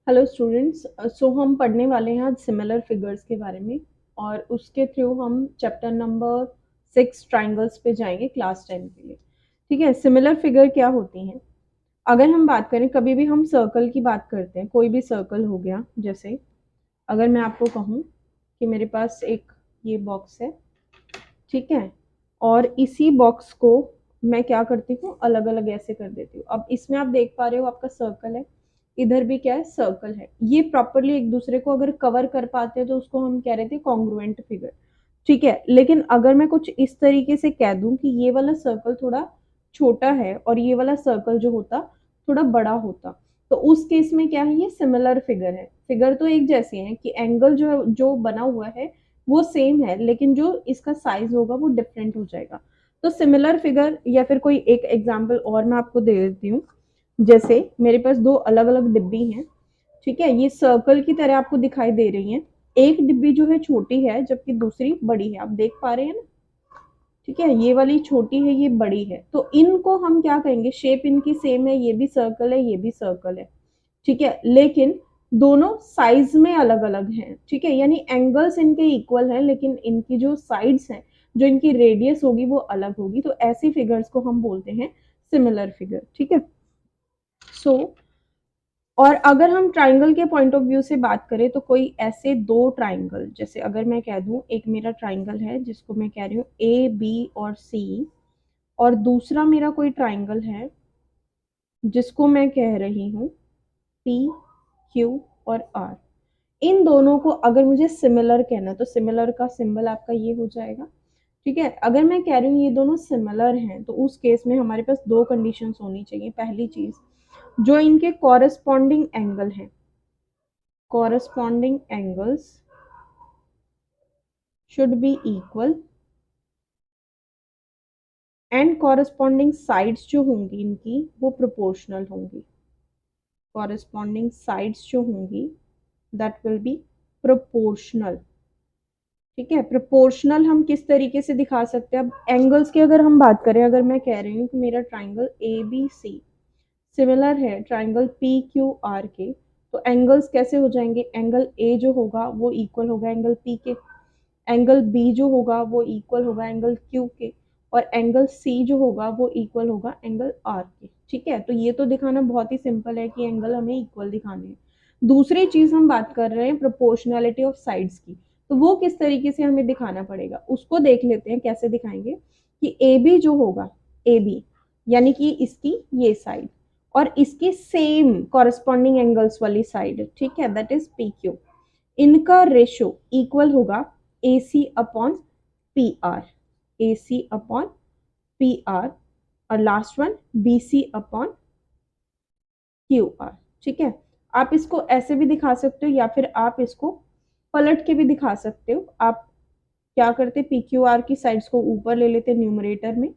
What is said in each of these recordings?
Hello students. सो हम पढ़ने वाले हैं आज सिमिलर फिगर्स के बारे में और उसके थ्रू हम चैप्टर नंबर 6 ट्राइंगल्स पे जाएंगे क्लास 10 के लिए। ठीक है, सिमिलर फिगर क्या होती हैं? अगर हम बात करें, कभी भी हम सर्कल की बात करते हैं, कोई भी सर्कल हो गया, जैसे अगर मैं आपको कहूँ कि मेरे पास एक ये बॉक्स है, ठीक है, और इसी बॉक्स को मैं क्या करती हूँ, अलग अलग ऐसे कर देती हूँ। अब इसमें आप देख पा रहे हो आपका सर्कल है, इधर भी क्या है, सर्कल है। ये प्रॉपरली एक दूसरे को अगर कवर कर पाते हैं तो उसको हम कह रहे थे कॉन्ग्रुएंट फिगर। ठीक है, लेकिन अगर मैं कुछ इस तरीके से कह दूं कि ये वाला सर्कल थोड़ा छोटा है और ये वाला सर्कल जो होता थोड़ा बड़ा होता, तो उस केस में क्या है, ये सिमिलर फिगर है। फिगर तो एक जैसी है कि एंगल जो बना हुआ है वो सेम है, लेकिन जो इसका साइज होगा वो डिफरेंट हो जाएगा। तो सिमिलर फिगर, या फिर कोई एक एग्जांपल और मैं आपको दे देती हूँ। जैसे मेरे पास दो अलग अलग डिब्बी हैं, ठीक है, ये सर्कल की तरह आपको दिखाई दे रही हैं। एक डिब्बी जो है छोटी है जबकि दूसरी बड़ी है, आप देख पा रहे हैं ना। ठीक है, ये वाली छोटी है, ये बड़ी है, तो इनको हम क्या कहेंगे, शेप इनकी सेम है, ये भी सर्कल है, ये भी सर्कल है। ठीक है, लेकिन दोनों साइज में अलग अलग हैं। ठीक है, यानी एंगल्स इनके इक्वल हैं, लेकिन इनकी जो साइड्स हैं, जो इनकी रेडियस होगी वो अलग होगी। तो ऐसी फिगर्स को हम बोलते हैं सिमिलर फिगर। ठीक है, सो और अगर हम ट्राइंगल के पॉइंट ऑफ व्यू से बात करें तो कोई ऐसे दो ट्राइंगल, जैसे अगर मैं कह दूं, एक मेरा ट्राइंगल है जिसको मैं कह रही हूँ ए बी और सी, और दूसरा मेरा कोई ट्राइंगल है जिसको मैं कह रही हूँ पी क्यू और आर। इन दोनों को अगर मुझे सिमिलर कहना है तो सिमिलर का सिंबल आपका ये हो जाएगा। ठीक है, अगर मैं कह रही हूँ ये दोनों सिमिलर हैं तो उस केस में हमारे पास दो कंडीशंस होनी चाहिए। पहली चीज, जो इनके कॉरेस्पॉन्डिंग एंगल हैं, corresponding angles should be equal and corresponding sides जो होंगी इनकी वो proportional होंगी। corresponding sides जो होंगी that will be proportional। ठीक है, proportional हम किस तरीके से दिखा सकते हैं? अब एंगल्स की अगर हम बात करें, अगर मैं कह रही हूँ कि मेरा triangle A B C similar है ट्राइंगल पी क्यू आर के, तो एंगल्स कैसे हो जाएंगे? एंगल ए जो होगा वो इक्वल होगा एंगल पी के, एंगल बी जो होगा वो इक्वल होगा एंगल क्यू के, और एंगल सी जो होगा वो इक्वल होगा एंगल आर के। ठीक है, तो ये तो दिखाना बहुत ही सिंपल है कि एंगल हमें इक्वल दिखाने हैं। दूसरी चीज हम बात कर रहे हैं प्रोपोर्शनैलिटी ऑफ साइड्स की, तो वो किस तरीके से हमें दिखाना पड़ेगा उसको देख लेते हैं। कैसे दिखाएंगे कि ए बी जो होगा, ए बी यानी कि इसकी ये साइड और इसकी सेम कॉरेस्पॉन्डिंग एंगल्स वाली साइड, ठीक है, दैट इज पी क्यू, इनका रेशो इक्वल होगा A C upon P R, A C upon P R, और last one B C upon Q R. ठीक है, आप इसको ऐसे भी दिखा सकते हो या फिर आप इसको पलट के भी दिखा सकते हो। आप क्या करते, पी क्यू आर की साइड्स को ऊपर ले लेते न्यूमरेटर में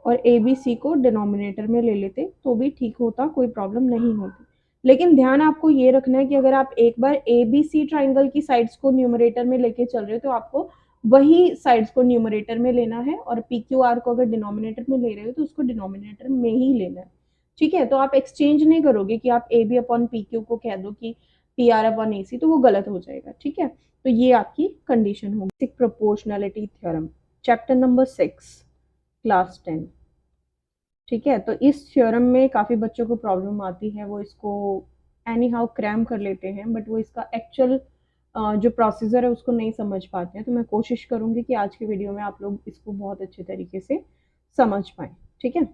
और ए बी सी को डिनोमिनेटर में ले लेते तो भी ठीक होता, कोई प्रॉब्लम नहीं होती। लेकिन ध्यान आपको ये रखना है कि अगर आप एक बार ए बी सी ट्राइंगल की साइड्स को न्यूमरेटर में लेके चल रहे हो तो आपको वही साइड्स को न्यूमरेटर में लेना है, और पी क्यू आर को अगर डिनोमिनेटर में ले रहे हो तो उसको डिनोमिनेटर में ही लेना है। ठीक है, तो आप एक्सचेंज नहीं करोगे कि आप A B upon P Q को कह दो कि P R upon A C, तो वो गलत हो जाएगा। ठीक है, तो ये आपकी कंडीशन होगी। Proportionality theorem, chapter number 6, class 10। ठीक है, तो इस थ्योरम में काफ़ी बच्चों को प्रॉब्लम आती है, वो इसको एनी हाउ क्रैम कर लेते हैं, बट वो इसका एक्चुअल जो प्रोसीजर है उसको नहीं समझ पाते हैं। तो मैं कोशिश करूंगी कि आज की वीडियो में आप लोग इसको बहुत अच्छे तरीके से समझ पाएं। ठीक है,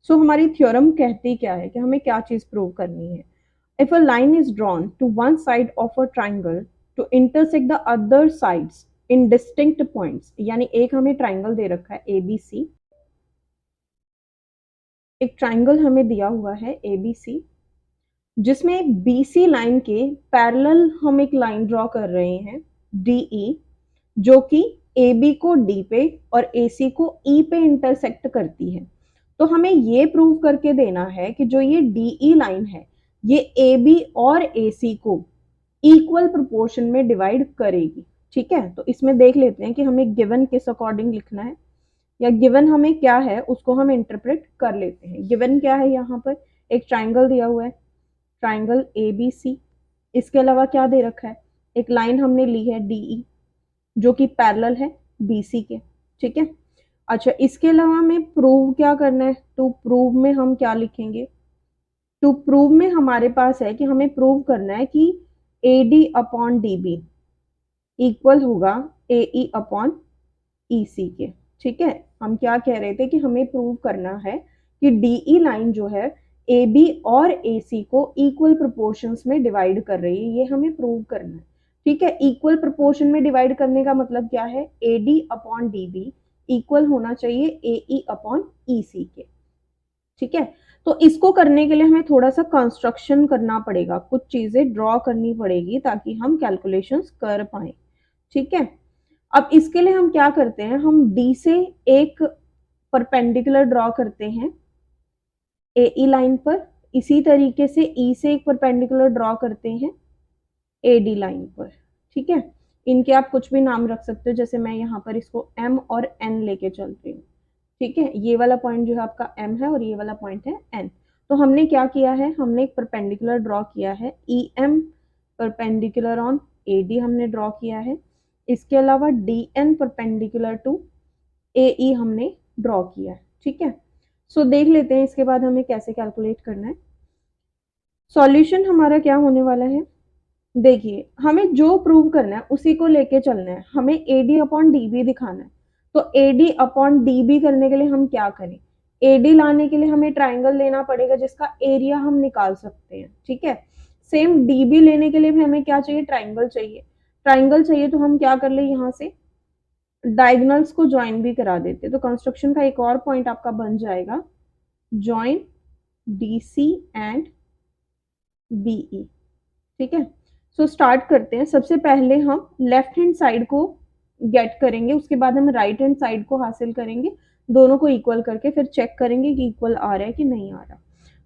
सो हमारी थ्योरम कहती क्या है कि हमें क्या चीज़ प्रूव करनी है। If a line is drawn to one side of a triangle to intersect the other sides in distinct points, यानी एक हमें ट्राइंगल दे रखा है ए बी सी, एक ट्राइंगल हमें दिया हुआ है ए बी सी, जिसमें बी सी लाइन के पैरेलल हम एक लाइन ड्रॉ कर रहे हैं डी ई, जो कि ए बी को डी पे और ए सी को ई पे इंटरसेक्ट करती है। तो हमें ये प्रूव करके देना है कि जो ये डी ई लाइन है ये ए बी और ए सी को इक्वल प्रोपोर्शन में डिवाइड करेगी। ठीक है, तो इसमें देख लेते हैं कि हमें गिवन किस अकॉर्डिंग लिखना है, या गिवन हमें क्या है उसको हम इंटरप्रेट कर लेते हैं। गिवन क्या है, यहाँ पर एक ट्राइंगल दिया हुआ है, ट्राइंगल ए बी सी, इसके अलावा क्या दे रखा है, एक लाइन हमने ली है DE जो कि पैरेलल है BC के, ठीक है। अच्छा, इसके अलावा हमें प्रूव क्या करना है, टू प्रूव में हम क्या लिखेंगे, टू प्रूव में हमारे पास है कि हमें प्रूव करना है कि AD अपॉन DB इक्वल होगा AE अपॉन EC के, ठीक है। हम क्या कह रहे थे कि हमें प्रूव करना है कि DE लाइन जो है AB और AC को इक्वल प्रोपोर्शंस में डिवाइड कर रही है, ये हमें प्रूव करना है, ठीक है। इक्वल प्रोपोर्शन में डिवाइड करने का मतलब क्या है, AD अपॉन DB इक्वल होना चाहिए AE अपॉन EC के, ठीक है। तो इसको करने के लिए हमें थोड़ा सा कंस्ट्रक्शन करना पड़ेगा, कुछ चीजें ड्रॉ करनी पड़ेगी ताकि हम कैलकुलेशंस कर पाए, ठीक है। अब इसके लिए हम क्या करते हैं, हम D से एक परपेंडिकुलर ड्रॉ करते हैं AE लाइन पर, इसी तरीके से E से एक परपेंडिकुलर ड्रॉ करते हैं AD लाइन पर, ठीक है। इनके आप कुछ भी नाम रख सकते हो, जैसे मैं यहाँ पर इसको M और N लेके चल रही हूँ, ठीक है। ये वाला पॉइंट जो है आपका M है और ये वाला पॉइंट है N। तो हमने क्या किया है, हमने एक परपेंडिकुलर ड्रॉ किया है, EM परपेंडिकुलर ऑन AD हमने ड्रॉ किया है। इसके अलावा DN परपेंडिकुलर टू AE हमने ड्रॉ किया है, ठीक है। सो देख लेते हैं इसके बाद हमें कैसे कैलकुलेट करना है। सॉल्यूशन हमारा क्या होने वाला है, देखिए हमें जो प्रूव करना है उसी को लेके चलना है, हमें AD अपॉन DB दिखाना है। तो AD अपॉन DB करने के लिए हम क्या करें, AD लाने के लिए हमें ट्राइंगल लेना पड़ेगा जिसका एरिया हम निकाल सकते हैं, ठीक है। सेम DB लेने के लिए भी हमें क्या चाहिए, ट्राइंगल चाहिए। ट्राइंगल चाहिए तो हम क्या कर ले, यहाँ से डायगोनल्स को ज्वाइन भी करा देते, तो कंस्ट्रक्शन का एक और पॉइंट आपका बन जाएगा, ज्वाइन DC एंड BE, ठीक है। सो स्टार्ट करते हैं। सबसे पहले हम लेफ्ट हैंड साइड को गेट करेंगे, उसके बाद हम राइट हैंड साइड को हासिल करेंगे, दोनों को इक्वल करके फिर चेक करेंगे कि इक्वल आ रहा है कि नहीं आ रहा।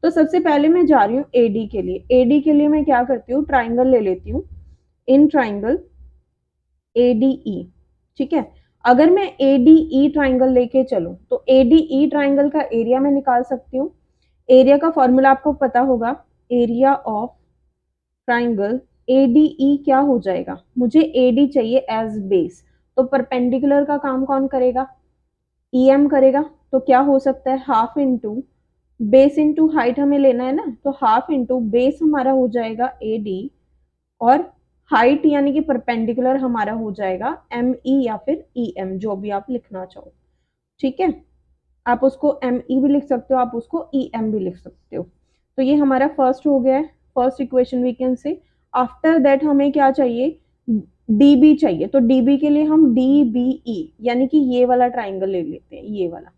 तो सबसे पहले मैं जा रही हूँ AD के लिए। AD के लिए मैं क्या करती हूँ, ट्राइंगल ले लेती हूँ, इन ट्राइंगल ADE, ठीक है। अगर मैं ADE ट्राइंगल लेके चलूं तो ADE ट्राइंगल का एरिया मैं निकाल सकती हूँ। एरिया का फॉर्मूला आपको पता होगा, एरिया ऑफ ट्राइंगल ADE क्या हो जाएगा, मुझे AD चाहिए एज बेस, तो परपेंडिकुलर का काम कौन करेगा, EM करेगा। तो क्या हो सकता है, half into base into height हमें लेना है ना, तो हाफ इंटू बेस हमारा हो जाएगा AD और हाइट यानी कि परपेंडिकुलर हमारा हो जाएगा ME या फिर EM, जो भी आप लिखना चाहो, ठीक है। आप उसको ME भी लिख सकते हो, आप उसको EM भी लिख सकते हो। तो ये हमारा फर्स्ट हो गया है, first equation we can say. After that हमें क्या चाहिए, DB चाहिए। तो DB के लिए हम DBE यानी कि ये वाला ट्राइंगल ले लेते हैं, ये वाला,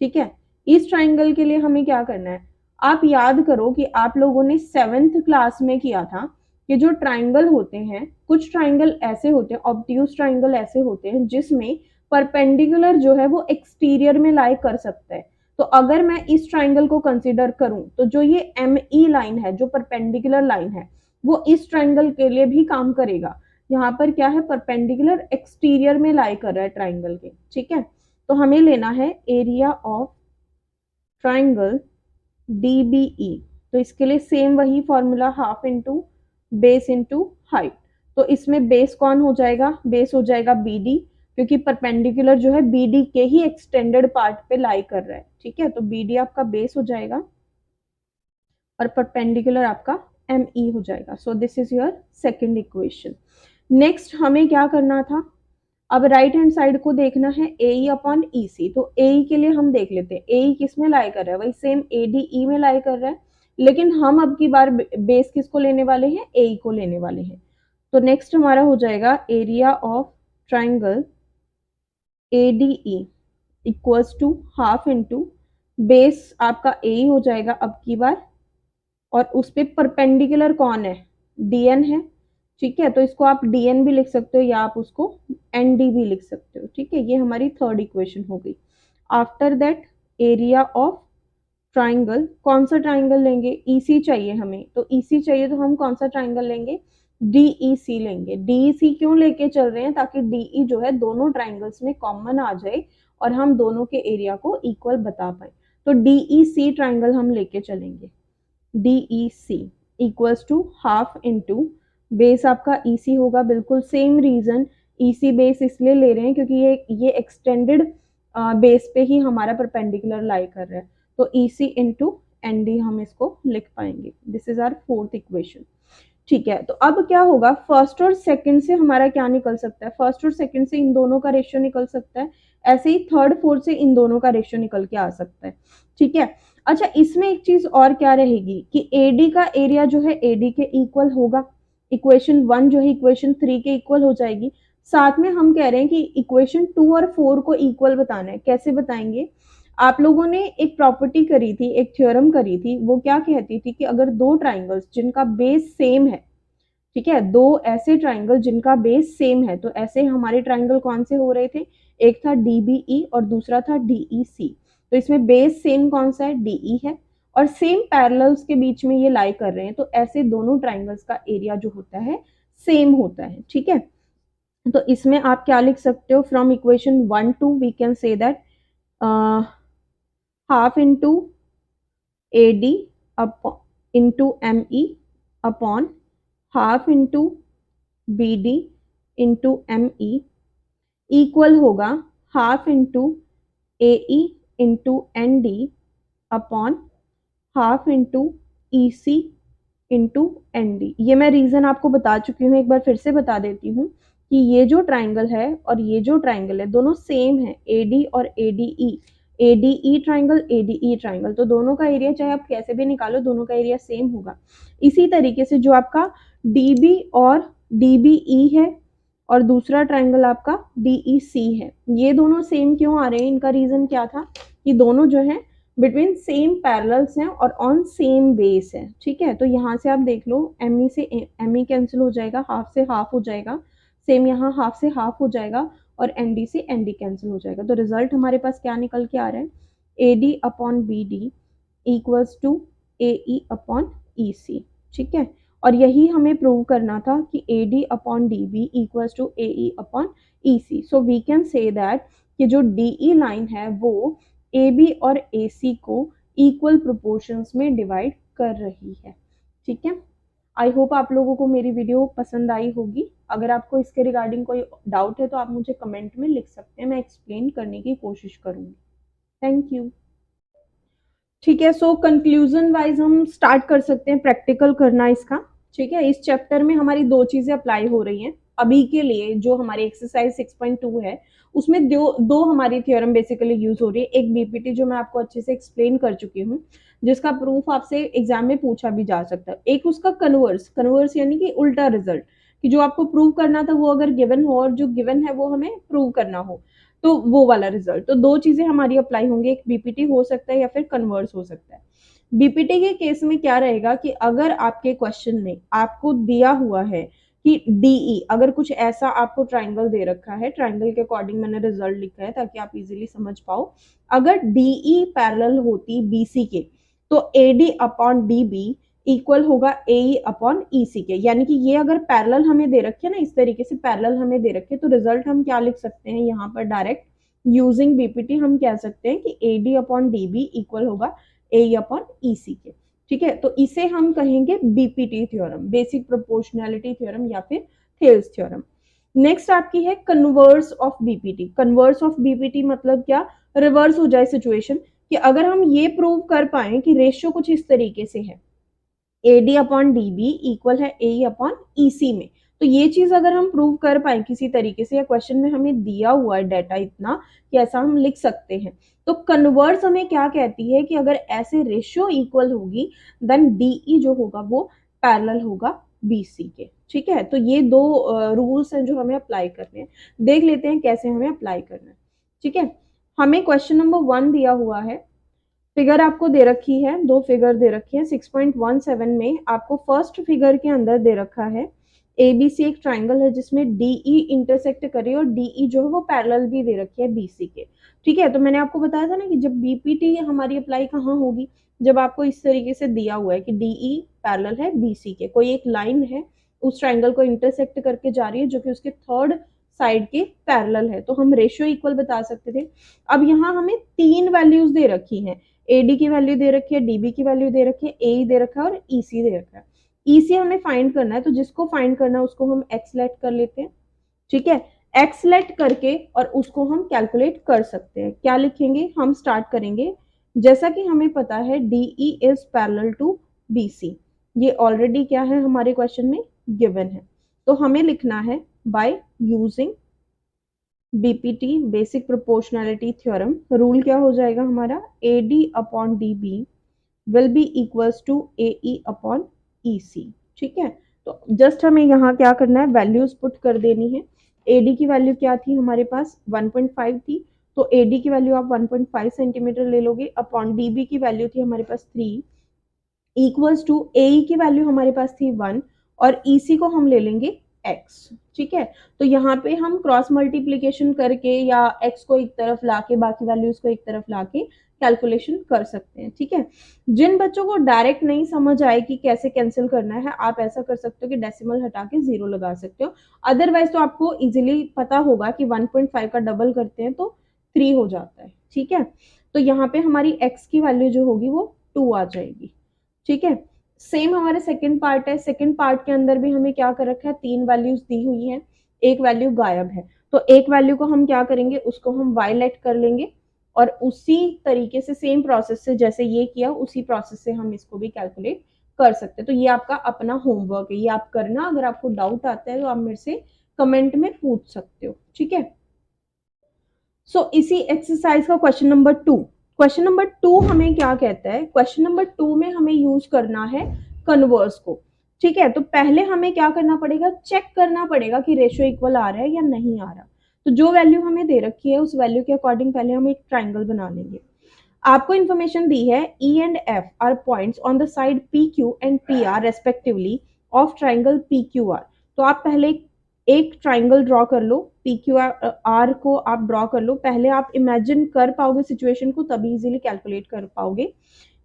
ठीक है। इस ट्राइंगल के लिए हमें क्या करना है, आप याद करो कि आप लोगों ने 7th क्लास में किया था कि जो ट्राइंगल होते हैं, कुछ ट्राइंगल ऐसे होते हैं, ऑब्ट्यूज ट्राइंगल ऐसे होते हैं जिसमें परपेंडिकुलर जो है वो एक्सटीरियर में लाई कर सकता है। तो अगर मैं इस ट्राइंगल को कंसीडर करूं तो जो ये ME लाइन है, जो परपेंडिकुलर लाइन है, वो इस ट्राइंगल के लिए भी काम करेगा। यहाँ पर क्या है, परपेंडिकुलर एक्सटीरियर में लाई कर रहा है ट्राइंगल के, ठीक है। तो हमें लेना है एरिया ऑफ ट्राइंगल DBE। तो इसके लिए सेम वही formula, half into base into height. तो इसमें बेस कौन हो जाएगा, बेस हो जाएगा BD, क्योंकि परपेंडिकुलर जो है BD के ही एक्सटेंडेड पार्ट पे लाई कर रहा है, ठीक है। तो BD आपका बेस हो जाएगा और परपेंडिकुलर आपका ME हो जाएगा। So this is your second equation. Next हमें क्या करना था, अब राइट हैंड साइड को देखना है AE अपॉन EC। तो AE के लिए हम देख लेते हैं, AE किस में लाई कर रहा है, वही सेम ADE में लाई कर रहा है, लेकिन हम अब की बार बेस किसको लेने वाले हैं, AE को लेने वाले हैं। तो नेक्स्ट हमारा हो जाएगा area of triangle ADE equals to half into base आपका AE हो जाएगा अब की बार, और उस पर परपेंडिकुलर कौन है, DN है, ठीक है। तो इसको आप DN भी लिख सकते हो या आप उसको ND भी लिख सकते हो, ठीक है। ये हमारी थर्ड इक्वेशन हो गई। After that area of triangle, कौन सा ट्राइंगल लेंगे, EC चाहिए हमें, तो EC चाहिए तो हम कौन सा ट्राइंगल लेंगे, DEC लेंगे। DEC क्यों लेके चल रहे हैं, ताकि DE जो है दोनों ट्राइंगल्स में कॉमन आ जाए और हम दोनों के एरिया को इक्वल बता पाए। तो DEC ट्राइंगल हम लेके चलेंगे, DEC equals to half into base आपका ईसी होगा, बिल्कुल सेम रीजन, ईसी बेस इसलिए ले रहे हैं क्योंकि ये एक्सटेंडेड बेस पे ही हमारा परपेंडिकुलर लाई कर रहा है, तो ईसी इंटू एनडी हम इसको लिख पाएंगे। This is our fourth equation. ठीक है, तो अब क्या होगा, फर्स्ट और सेकंड से हमारा क्या निकल सकता है, फर्स्ट और सेकंड से इन दोनों का रेशियो निकल सकता है, ऐसे ही थर्ड फोर्थ से इन दोनों का रेशियो निकल के आ सकता है। ठीक है, अच्छा इसमें एक चीज और क्या रहेगी कि एडी का एरिया जो है एडी के इक्वल होगा, इक्वेशन 1 जो है इक्वेशन 3 के इक्वल हो जाएगी। साथ में हम कह रहे हैं कि इक्वेशन 2 और 4 को इक्वल बताना है, कैसे बताएंगे, आप लोगों ने एक प्रॉपर्टी करी थी, एक थ्योरम करी थी, वो क्या कहती थी कि अगर दो ट्राइंगल्स जिनका बेस सेम है, ठीक है, दो ऐसे ट्राइंगल जिनका बेस सेम है, तो ऐसे हमारे ट्राइंगल कौन से हो रहे थे, एक था डीबीई और दूसरा था डीईसी, तो इसमें बेस सेम कौन सा है, डीई है, और सेम पैरेलल्स के बीच में ये लाई कर रहे हैं, तो ऐसे दोनों ट्राइंगल्स का एरिया जो होता है सेम होता है। ठीक है, तो इसमें आप क्या लिख सकते हो, from equation 1 to we can say that half into AD into M E upon half into B D into M E equal होगा half into A E into N D upon half into E C into N D. ये मैं reason आपको बता चुकी हूँ, एक बार फिर से बता देती हूँ कि ये जो ट्राइंगल है और ये जो ट्राइंगल है दोनों सेम है, ए डी और A D E, A D E triangle, A D E triangle, तो दोनों का एरिया चाहे आप कैसे भी निकालो दोनों का एरिया सेम होगा। इसी तरीके से जो आपका डी बी और डी बी ई है और दूसरा ट्राइंगल आपका डी ई सी है, ये दोनों सेम क्यों आ रहे हैं, इनका रीजन क्या था कि दोनों जो है बिटवीन सेम पैरेलल्स हैं और ऑन सेम बेस है। ठीक है, तो यहाँ से आप देख लो एम ई से एम ई कैंसिल हो जाएगा, हाफ से हाफ हो जाएगा, सेम यहाँ हाफ से हाफ हो जाएगा और एन डी से एन डी कैंसिल हो जाएगा, तो रिजल्ट हमारे पास क्या निकल के आ रहा है, A D upon B D equals to A E upon E C. ठीक है, और यही हमें प्रूव करना था कि A D upon D B equals to A E upon E C. So we can say that कि जो डी ई लाइन है वो ए बी और ए सी को इक्वल प्रोपोर्शंस में डिवाइड कर रही है। ठीक है, आई होप आप लोगों को मेरी वीडियो पसंद आई होगी। अगर आपको इसके रिगार्डिंग कोई डाउट है तो आप मुझे कमेंट में लिख सकते हैं, मैं एक्सप्लेन करने की कोशिश करूंगी। Thank you. ठीक है, सो कंक्लूजन वाइज हम स्टार्ट कर सकते हैं प्रैक्टिकल करना इसका। ठीक है, इस चैप्टर में हमारी दो चीजें अप्लाई हो रही हैं अभी के लिए, जो हमारी एक्सरसाइज 6.2 है उसमें दो हमारी थ्योरम बेसिकली यूज हो रही है, एक बीपीटी जो मैं आपको अच्छे से एक्सप्लेन कर चुकी हूँ जिसका प्रूफ आपसे एग्जाम में पूछा भी जा सकता है, एक उसका कन्वर्स यानी कि उल्टा रिजल्ट, कि जो आपको प्रूव करना था वो अगर गिवन हो और जो गिवन है वो हमें प्रूव करना हो, तो वो वाला रिजल्ट। तो दो चीजें हमारी अप्लाई होंगी, एक बीपीटी हो सकता है या फिर कन्वर्स हो सकता है। बीपीटी के केस में क्या रहेगा कि अगर आपके क्वेश्चन में आपको दिया हुआ है कि डीई, अगर कुछ ऐसा आपको ट्राइंगल दे रखा है, ट्राइंगल के अकॉर्डिंग मैंने रिजल्ट लिखा है ताकि आप इजीली समझ पाओ, अगर डीई पैरेलल होती बीसी के तो एडी अपॉन डीबी इक्वल होगा ए अपॉन ईसी के, यानी कि ये अगर पैरेलल हमें दे रखे ना, इस तरीके से पैरेलल हमें दे रखे, तो रिजल्ट हम क्या लिख सकते हैं यहाँ पर डायरेक्ट यूजिंग बीपीटी हम कह सकते हैं कि A D upon D B equal होगा ए अपॉन ई सी के। ठीक है, तो इसे हम कहेंगे BPT theorem, basic proportionality theorem या फिर थेल्स थ्योरम। नेक्स्ट आपकी है converse of BPT. Converse of BPT मतलब क्या, रिवर्स हो जाए सिचुएशन, कि अगर हम ये प्रूव कर पाए कि रेशियो कुछ इस तरीके से है, A D upon D B equal है ए अपॉन ई सी में, तो ये चीज अगर हम प्रूव कर पाए किसी तरीके से, या क्वेश्चन में हमें दिया हुआ है डाटा इतना कि ऐसा हम लिख सकते हैं, तो कन्वर्स हमें क्या कहती है कि अगर ऐसे रेशियो इक्वल होगी देन डीई जो होगा वो पैरेलल होगा बीसी के। ठीक है, तो ये दो रूल्स हैं जो हमें अप्लाई करने हैं, देख लेते हैं कैसे हमें अप्लाई करना है। ठीक है, हमें क्वेश्चन नंबर 1 दिया हुआ है, फिगर आपको दे रखी है, दो फिगर दे रखी है। 6.17 में आपको फर्स्ट फिगर के अंदर दे रखा है एबीसी एक ट्राइंगल है जिसमें डीई इंटरसेक्ट करे और डीई जो है वो पैरेलल भी दे रखी है बीसी के। ठीक है, तो मैंने आपको बताया था ना कि जब बीपीटी हमारी अप्लाई कहाँ होगी, जब आपको इस तरीके से दिया हुआ है कि डीई पैरेलल है बीसी के, कोई एक लाइन है उस ट्राइंगल को इंटरसेक्ट करके जा रही है जो कि उसके थर्ड साइड के पैरेलल है, तो हम रेशियो इक्वल बता सकते थे। अब यहाँ हमें 3 वैल्यूज दे रखी हैं, एडी की वैल्यू दे रखी है, डीबी की वैल्यू दे रखी है, ए दे रखा है और ईसी दे रखा है। EC हमें फाइंड करना है, तो जिसको फाइंड करना है उसको हम x लेट कर लेते हैं, ठीक है। x लेट करके और उसको हम कैलकुलेट कर सकते हैं। क्या लिखेंगे, हम स्टार्ट करेंगे, जैसा कि हमें पता है DE is parallel to BC, ये ऑलरेडी क्या है हमारे क्वेश्चन में गिवन है। तो हमें लिखना है by using BPT basic proportionality theorem, rule क्या हो जाएगा हमारा, AD upon DB will be equals to AE upon EC, ठीक है। तो जस्ट हमें यहाँ क्या करना है, वैल्यूज पुट कर देनी है। AD की वैल्यू क्या थी हमारे पास 1.5 थी, तो AD की वैल्यू आप 1.5 सेंटीमीटर ले लोगे, अपॉन DB की वैल्यू थी हमारे पास 3, इक्वल्स टू AE की वैल्यू हमारे पास थी 1, और EC को हम ले लेंगे x, ठीक है। तो यहाँ पे हम क्रॉस मल्टीप्लीकेशन करके या x को एक तरफ लाके बाकी वैल्यूज को एक तरफ लाके कैलकुलेशन कर सकते हैं, ठीक है। जिन बच्चों को डायरेक्ट नहीं समझ आए कि कैसे कैंसिल करना है, आप ऐसा कर सकते हो कि डेसिमल हटा के 0 लगा सकते हो। अदरवाइज तो आपको इजीली पता होगा कि 1.5 का डबल करते हैं तो 3 हो जाता है, ठीक है। तो यहाँ पे हमारी x की वैल्यू जो होगी वो 2 आ जाएगी, ठीक है। सेम हमारे सेकंड पार्ट है, सेकंड पार्ट के अंदर भी हमें क्या कर रखा है, 3 वैल्यूज दी हुई हैं, एक वैल्यू गायब है, तो एक वैल्यू को हम क्या करेंगे, उसको हम y लेट कर लेंगे, और उसी तरीके से सेम प्रोसेस से जैसे ये किया उसी प्रोसेस से हम इसको भी कैलकुलेट कर सकते हैं। तो ये आपका अपना होमवर्क है, ये आप करना, अगर आपको डाउट आता है तो आप मेरे से कमेंट में पूछ सकते हो, ठीक है। सो इसी एक्सरसाइज का क्वेश्चन नंबर 2, क्वेश्चन नंबर 2 हमें क्या कहता है, क्वेश्चन नंबर 2 में हमें यूज करना है कन्वर्स को, ठीक है। तो पहले हमें क्या करना पड़ेगा, चेक करना पड़ेगा कि रेशियो इक्वल आ रहा है या नहीं आ रहा। तो जो वैल्यू हमें दे रखी है उस वैल्यू के अकॉर्डिंग पहले हम एक ट्राइंगल बना लेंगे। आपको इन्फॉर्मेशन दी है E and F are points on the side PQ and PR respectively of triangle PQR। तो आप पहले एक ट्राइंगल ड्रॉ कर लो, PQR को आप ड्रॉ कर लो, पहले आप इमेजिन कर पाओगे सिचुएशन को, तभी इजीली कैलकुलेट कर पाओगे।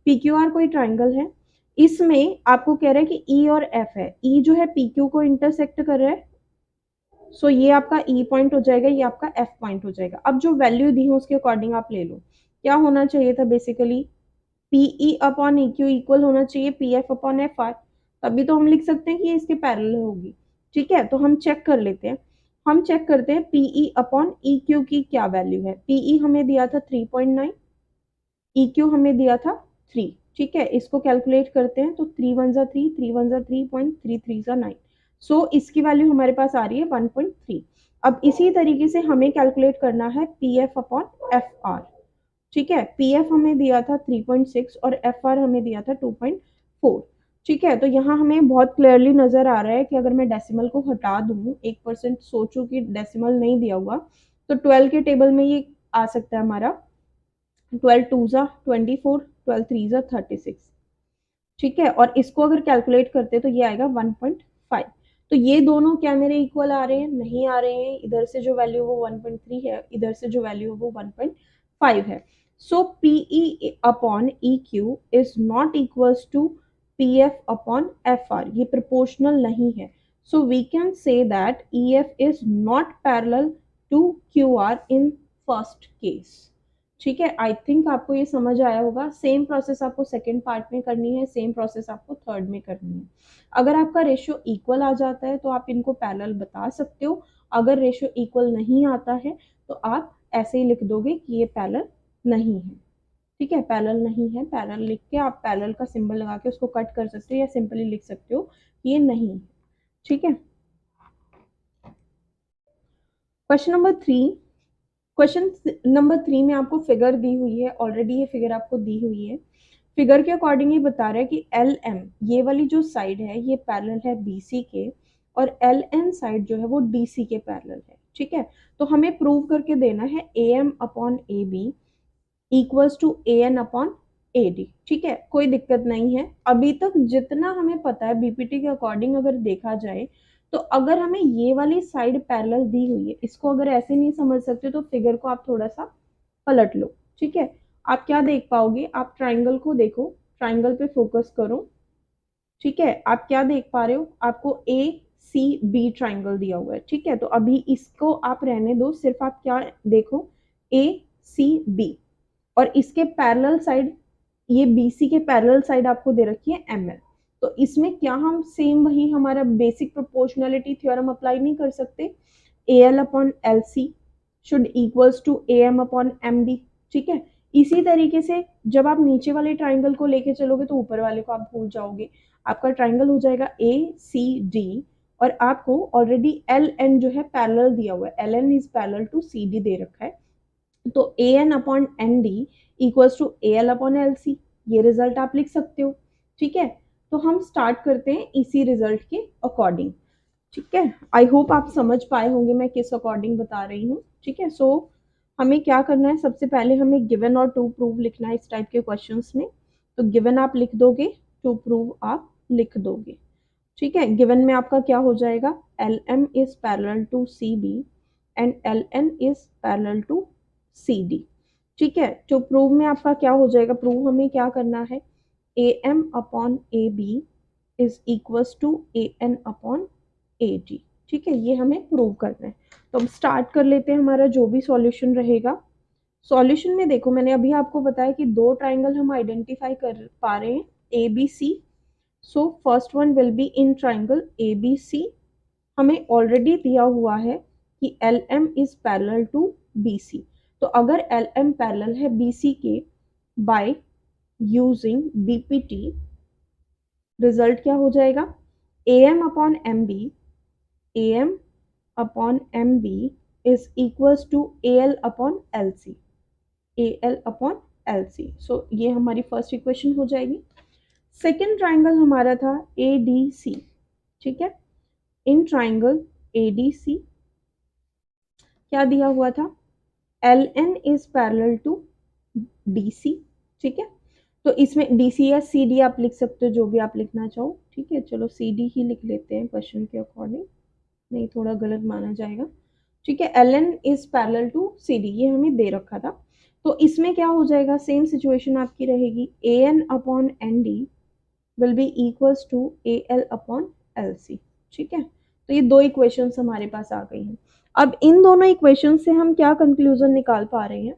PQR कोई ट्राइंगल है, इसमें आपको कह रहा है कि E और F है, E जो है PQ को इंटरसेक्ट कर रहा है, सो ये आपका E पॉइंट हो जाएगा, ये आपका F पॉइंट हो जाएगा। अब जो वैल्यू दी है उसके अकॉर्डिंग आप ले लो, क्या होना चाहिए था basically, PE upon EQ equal होना चाहिए PF अपॉन FR, तभी तो हम लिख सकते हैं कि ये इसके पैरेलल होगी, ठीक है। तो हम चेक कर लेते हैं, हम चेक करते हैं PE अपॉन EQ की क्या वैल्यू है। PE हमें दिया था 3.9, EQ हमें दिया था 3, ठीक है। इसको कैलकुलेट करते हैं, तो 3 1 जा 3, 3 1 जा 3.3, 3 जा 9, सो इसकी वैल्यू हमारे पास आ रही है 1.3। अब इसी तरीके से हमें कैलकुलेट करना है PF अपॉन FR, ठीक है। PF हमें दिया था 3.6 और FR हमें दिया था 2.4, ठीक है। तो यहाँ हमें बहुत क्लियरली नजर आ रहा है कि अगर मैं डेसिमल को हटा दूं, 1% सोचूं कि डेसिमल नहीं दिया हुआ, तो 12 के टेबल में ये आ सकता है हमारा 12 2 जा 24, 12 3 जा 36, ठीक है। और इसको अगर कैलकुलेट करते तो ये आएगा 1.5। तो ये दोनों क्या मेरे इक्वल आ रहे हैं, नहीं आ रहे हैं, इधर से जो वैल्यू वो 1.3 है, इधर से जो वैल्यू वो 1.5 है। So PE upon EQ is not equals to PF upon FR, ये प्रोपोर्शनल नहीं है। So we can say that EF is not parallel to QR in first case, ठीक है। आई थिंक आपको ये समझ आया होगा। सेम प्रोसेस आपको सेकेंड पार्ट में करनी है, सेम प्रोसेस आपको थर्ड में करनी है। अगर आपका रेशियो इक्वल आ जाता है तो आप इनको पैरेलल बता सकते हो, अगर रेशियो इक्वल नहीं आता है तो आप ऐसे ही लिख दोगे कि ये पैरेलल नहीं है, ठीक है। पैरेलल नहीं है, पैरेलल लिख के आप पैरेलल का सिंबल लगा के उसको कट कर सकते हो या सिंपली लिख सकते हो कि ये नहीं है, ठीक है। क्वेश्चन नंबर 3, क्वेश्चन नंबर 3 में आपको फिगर दी हुई है, ऑलरेडी ये फिगर आपको दी हुई है। फिगर के अकॉर्डिंग ये बता रहा है कि LM ये वाली जो साइड है ये पैरेलल है BC के, और LN साइड जो है वो DC के पैरेलल है, ठीक है। तो हमें प्रूव करके देना है AM upon AB equals to AN upon AD, ठीक है। कोई दिक्कत नहीं है, अभी तक जितना हमें पता है BPT के अकॉर्डिंग अगर देखा जाए, तो अगर हमें ये वाली साइड पैरेलल दी हुई है, इसको अगर ऐसे नहीं समझ सकते तो फिगर को आप थोड़ा सा पलट लो, ठीक है। आप क्या देख पाओगे, आप ट्राइंगल को देखो, ट्राइंगल पे फोकस करो, ठीक है। आप क्या देख पा रहे हो, आपको ACB ट्राइंगल दिया हुआ है, ठीक है। तो अभी इसको आप रहने दो, सिर्फ आप क्या देखो, ACB, और इसके पैरेलल साइड, ये BC के पैरेलल साइड आपको दे रखी है ML, तो इसमें क्या हम सेम वही हमारा बेसिक प्रोपोर्शनलिटी थ्योरम अप्लाई नहीं कर सकते? AL upon LC should equals to AM upon MB, ठीक है। इसी तरीके से जब आप नीचे वाले ट्राइंगल को लेके चलोगे तो ऊपर वाले को आप भूल जाओगे। आपका ट्राइंगल हो जाएगा ACD और आपको ऑलरेडी LN जो है पैरेलल दिया हुआ है, LN is parallel to CD दे रखा है, तो AN upon ND equals to AL upon LC, ये रिजल्ट आप लिख सकते हो, ठीक है। तो हम स्टार्ट करते हैं इसी रिजल्ट के अकॉर्डिंग, ठीक है। आई होप आप समझ पाए होंगे मैं किस अकॉर्डिंग बता रही हूँ, ठीक है। सो हमें क्या करना है, सबसे पहले हमें गिवन और टू प्रूव लिखना है इस टाइप के क्वेश्चंस में। तो गिवन आप लिख दोगे, टू प्रूव आप लिख दोगे, ठीक है। गिवन में आपका क्या हो जाएगा, LM is parallel to CB and LN is parallel to CD, ठीक है। तो प्रूव में आपका क्या हो जाएगा, प्रूव हमें क्या करना है, AM upon AB is equals to AN upon AD, ठीक है, ये हमें प्रूव करना है। तो अब स्टार्ट कर लेते हैं हमारा जो भी सॉल्यूशन रहेगा। सॉल्यूशन में देखो मैंने अभी आपको बताया कि दो ट्राइंगल हम आइडेंटिफाई कर पा रहे हैं ABC। So first one will be in triangle ABC, हमें ऑलरेडी दिया हुआ है कि LM is parallel to BC। तो अगर LM पैरेलल है BC के बाय यूजिंग BPT, रिजल्ट क्या हो जाएगा, AM upon MB, AM upon MB is equals to AL upon LC, AL upon LC। So ये हमारी फर्स्ट इक्वेशन हो जाएगी। सेकेंड ट्राइंगल हमारा था ADC, ठीक है। इन ट्राइंगल ADC क्या दिया हुआ था, LN is parallel to DC, ठीक है। तो इसमें DC या CD आप लिख सकते हो, जो भी आप लिखना चाहो, ठीक है। चलो CD ही लिख लेते हैं क्वेश्चन के अकॉर्डिंग, नहीं थोड़ा गलत माना जाएगा, ठीक है। LN is parallel to CD, ये हमें दे रखा था। तो इसमें क्या हो जाएगा, सेम सिचुएशन आपकी रहेगी, AN upon ND will be equals to AL upon LC, ठीक है। तो ये दो इक्वेशंस हमारे पास आ गई हैं। अब इन दोनों इक्वेशन से हम क्या कंक्लूजन निकाल पा रहे हैं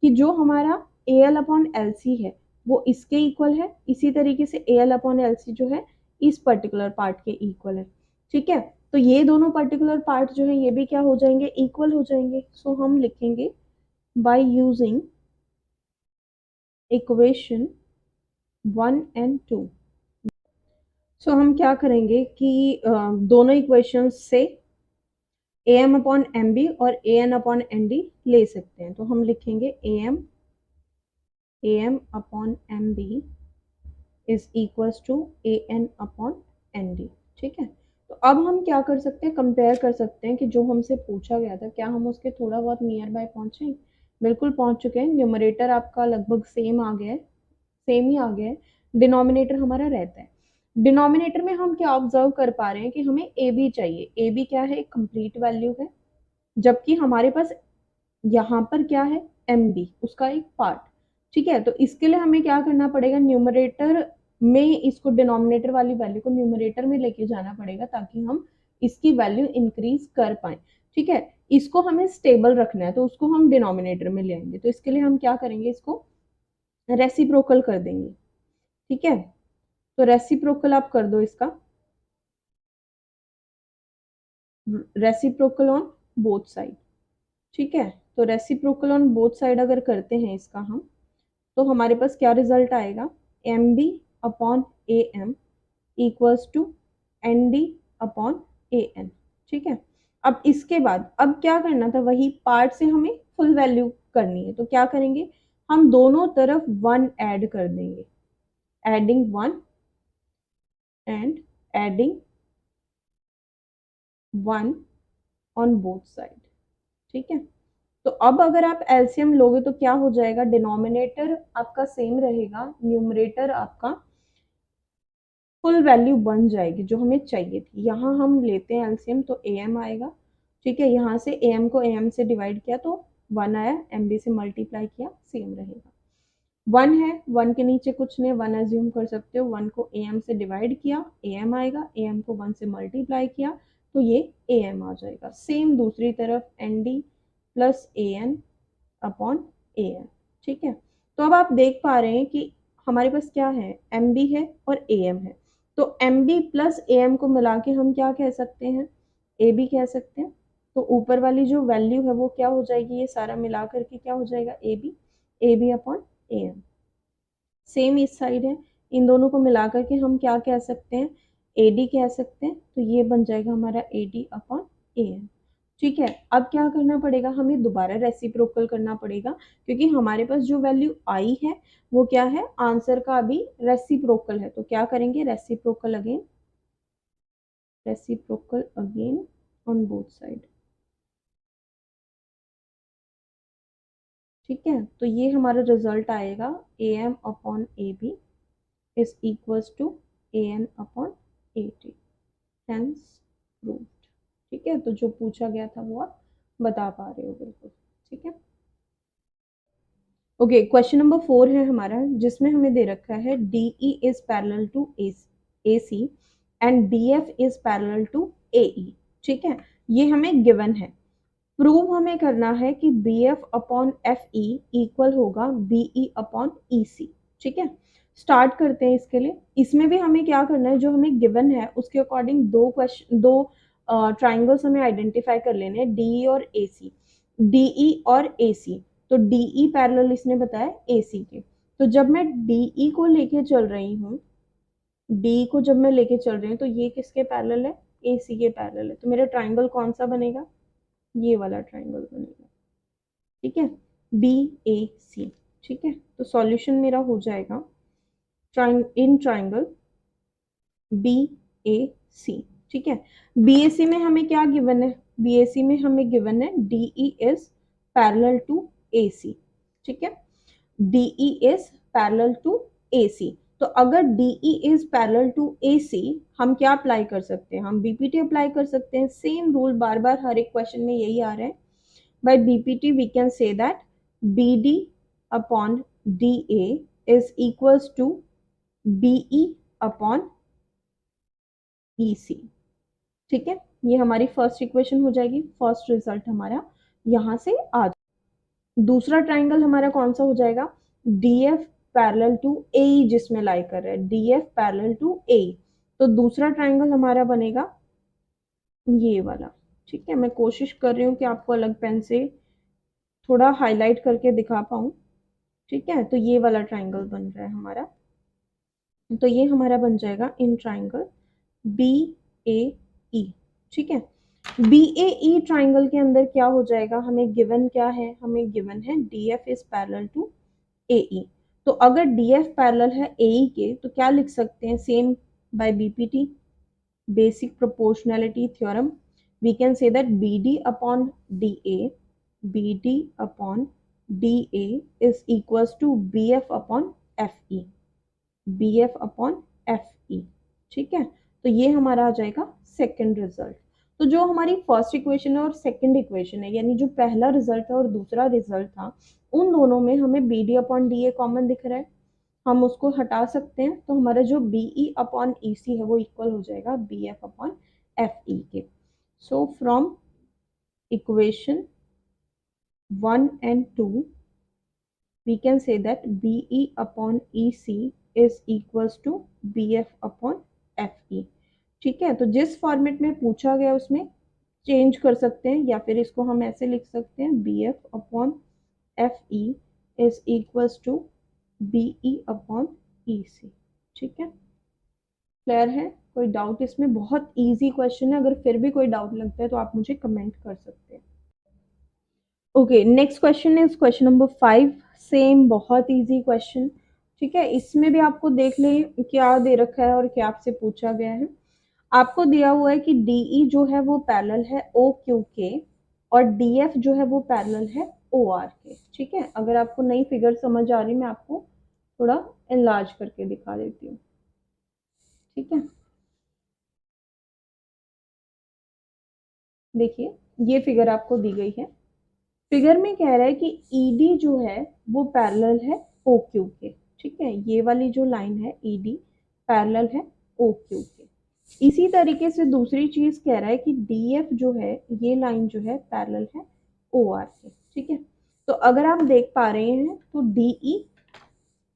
कि जो हमारा AL अपॉन LC है वो इसके इक्वल है, इसी तरीके से AL अपॉन LC जो है इस पर्टिकुलर पार्ट के इक्वल है, ठीक है। तो ये दोनों पर्टिकुलर पार्ट जो है ये भी क्या हो जाएंगे, इक्वल हो जाएंगे। सो हम लिखेंगे by using equation 1 and 2। So हम क्या करेंगे कि दोनों इक्वेशंस से AM अपॉन MB और AN अपॉन ND ले सकते हैं। तो हम लिखेंगे AM upon MB is equals to AN upon ND, ठीक है। तो अब हम क्या कर सकते हैं, कंपेयर कर सकते हैं कि जो हमसे पूछा गया था क्या हम उसके थोड़ा बहुत नियर बाय पहुंचे, बिल्कुल पहुंच चुके हैं। न्यूमरेटर आपका लगभग सेम आ गया है, सेम ही आ गया है, डिनोमिनेटर हमारा रहता है। डिनोमिनेटर में हम क्या ऑब्जर्व कर पा रहे हैं कि हमें AB चाहिए, AB क्या है, एक कंप्लीट वैल्यू है, जबकि हमारे पास यहाँ पर क्या है, MB उसका एक पार्ट, ठीक है। तो इसके लिए हमें क्या करना पड़ेगा, न्यूमरेटर में इसको डिनोमिनेटर वाली वैल्यू को न्यूमरेटर में लेके जाना पड़ेगा ताकि हम इसकी वैल्यू इंक्रीज कर पाए, ठीक है। इसको हमें स्टेबल रखना है तो उसको हम डिनोमिनेटर में ले आएंगे। तो इसके लिए हम क्या करेंगे, इसको रेसिप्रोकल कर देंगे, ठीक है। तो रेसिप्रोकल आप कर दो इसका, रेसिप्रोकल ऑन बोथ साइड, ठीक है। तो रेसिप्रोकल ऑन बोथ साइड अगर करते हैं इसका हम, तो हमारे पास क्या रिजल्ट आएगा, MB upon AM equals to ND upon AN, ठीक है। अब इसके बाद अब क्या करना था, वही पार्ट से हमें फुल वैल्यू करनी है। तो क्या करेंगे, हम दोनों तरफ 1 ऐड कर देंगे, adding 1 and adding 1 on both side, ठीक है। तो अब अगर आप एलसीएम लोगे तो क्या हो जाएगा, डिनोमिनेटर आपका सेम रहेगा, न्यूमरेटर आपका फुल वैल्यू बन जाएगी जो हमें चाहिए थी। यहाँ हम लेते हैं एलसीएम तो AM आएगा, ठीक है। यहाँ से AM को AM से डिवाइड किया तो 1 आया, MB से मल्टीप्लाई किया, सेम रहेगा। 1 है, 1 के नीचे कुछ नहीं, 1 एज्यूम कर सकते हो। 1 को AM से डिवाइड किया, AM आएगा, AM को 1 से मल्टीप्लाई किया तो ये AM आ जाएगा। सेम दूसरी तरफ ND plus AN upon AM, ठीक है। तो अब आप देख पा रहे हैं कि हमारे पास क्या है, MB है और AM है। तो M B plus A M को मिला के हम क्या कह सकते हैं, ए बी कह सकते हैं। तो ऊपर वाली जो वैल्यू है वो क्या हो जाएगी, ये सारा मिला करके क्या हो जाएगा, A B upon A M. Same इस साइड है, इन दोनों को मिला करके हम क्या कह सकते हैं, ए डी कह सकते हैं। तो ये बन जाएगा हमारा A D upon A M. ठीक है, अब क्या करना पड़ेगा, हमें दोबारा रेसिप्रोकल करना पड़ेगा, क्योंकि हमारे पास जो वैल्यू आई है वो क्या है, आंसर का अभी रेसिप्रोकल है। तो क्या करेंगे, reciprocal again on both side. ठीक है, तो ये हमारा रिजल्ट आएगा A M upon A B is equals to A N upon A T, hence proved. ठीक है, तो जो पूछा गया था वो आप बता पा रहे हो बिल्कुल। ठीक है, ओके, क्वेश्चन नंबर 4 है हमारा, जिसमें हमें दे रखा है D E is parallel to A C and D F is parallel to A E. ठीक है, ये हमें गिवन है। प्रूव हमें करना है कि B F upon F E equal होगा B E upon E C. ठीक है, स्टार्ट करते हैं इसके लिए। इसमें भी हमें क्या करना है, जो हमें गिवन है उसके अकॉर्डिंग दो ट्राइंगल्स हमें आइडेंटिफाई कर लेने हैं, डीई और ए सी। डीई और ए सी, तो डीई पैरेलल इसने बताया ए सी के। तो जब मैं डीई को लेके चल रही हूँ, डी को जब मैं लेके चल रही हूँ, तो ये किसके पैरेलल है, ए सी के पैरेलल है। तो मेरा ट्राइंगल कौन सा बनेगा, ये वाला ट्राइंगल बनेगा। ठीक है, बी ए सी। ठीक है, तो सॉल्यूशन मेरा हो जाएगा in triangle B A C. ठीक है, बी ए सी में हमें क्या गिवन है, बी ए सी में हमें गिवन है D E is parallel to A C. ठीक है, D E is parallel to A C. तो अगर D E is parallel to A C, हम क्या अप्लाई कर सकते हैं, हम बीपीटी अप्लाई कर सकते हैं। सेम रूल बार बार हर एक क्वेश्चन में यही आ रहा है। By BPT, we can say that BD upon DA is equals to BE upon EC। ठीक है, ये हमारी फर्स्ट इक्वेशन हो जाएगी। फर्स्ट रिजल्ट हमारा यहां से आ जाएगा। दूसरा ट्राइंगल हमारा कौन सा हो जाएगा, DF पैरेलल टू AE, जिसमें लाई कर रहा है DF पैरेलल टू AE। तो दूसरा ट्राइंगल हमारा बनेगा ये वाला। ठीक है, मैं कोशिश कर रही हूँ कि आपको अलग पेन से थोड़ा हाईलाइट करके दिखा पाऊँ। ठीक है, तो ये वाला ट्राइंगल बन रहा है हमारा। तो ये हमारा बन जाएगा in triangle B A E. ठीक है, बी ए ई ट्राइंगल के अंदर क्या हो जाएगा, हमें गिवन क्या है, हमें गिवन है D F is parallel to A E. तो अगर डी एफ पैरेलल है ए ई के, तो क्या लिख सकते हैं, same by BPT basic proportionality theorem, we can say that B D upon D A, B D upon D A is equals to B F upon F E, B F upon F E. ठीक है, तो ये हमारा आ जाएगा second result. तो जो हमारी first equation है और सेकंड इक्वेशन है, यानी जो पहला रिजल्ट है और दूसरा रिजल्ट था, उन दोनों में हमें B D upon D A common दिख रहा है, हम उसको हटा सकते हैं। तो हमारा जो बी ई अपॉन ई सी है वो इक्वल हो जाएगा B F upon F E के। So from equation 1 and 2 we can say that BE upon EC is equals to BF upon FE। ठीक है, तो जिस फॉर्मेट में पूछा गया उसमें चेंज कर सकते हैं, या फिर इसको हम ऐसे लिख सकते हैं BF upon FE is equals to BE upon EC। ठीक है, क्लियर है, कोई डाउट इसमें, बहुत इजी क्वेश्चन है। अगर फिर भी कोई डाउट लगता है तो आप मुझे कमेंट कर सकते हैं। Okay, next question is question number 5। Same बहुत इजी क्वेश्चन। ठीक है, इसमें भी आपको देख लें क्या दे रखा है और क्या आपसे पूछा गया है। आपको दिया हुआ है कि डीई जो है वो पैरेलल है ओ क्यू के, और डीएफ जो है वो पैरेलल है ओ आर के। ठीक है, अगर आपको नई फिगर समझ आ रही, मैं आपको थोड़ा एनलार्ज करके दिखा देती हूँ। ठीक है, देखिए ये फिगर आपको दी गई है। फिगर में कह रहा है कि ईडी जो है वो पैरेलल है ओ क्यू के। ठीक है, ये वाली जो लाइन है ईडी पैरेलल है ओ क्यू के। इसी तरीके से दूसरी चीज कह रहा है कि डीएफ जो है, ये लाइन जो है पैरेलल है ओ आर के। ठीक है, तो अगर आप देख पा रहे हैं तो डीई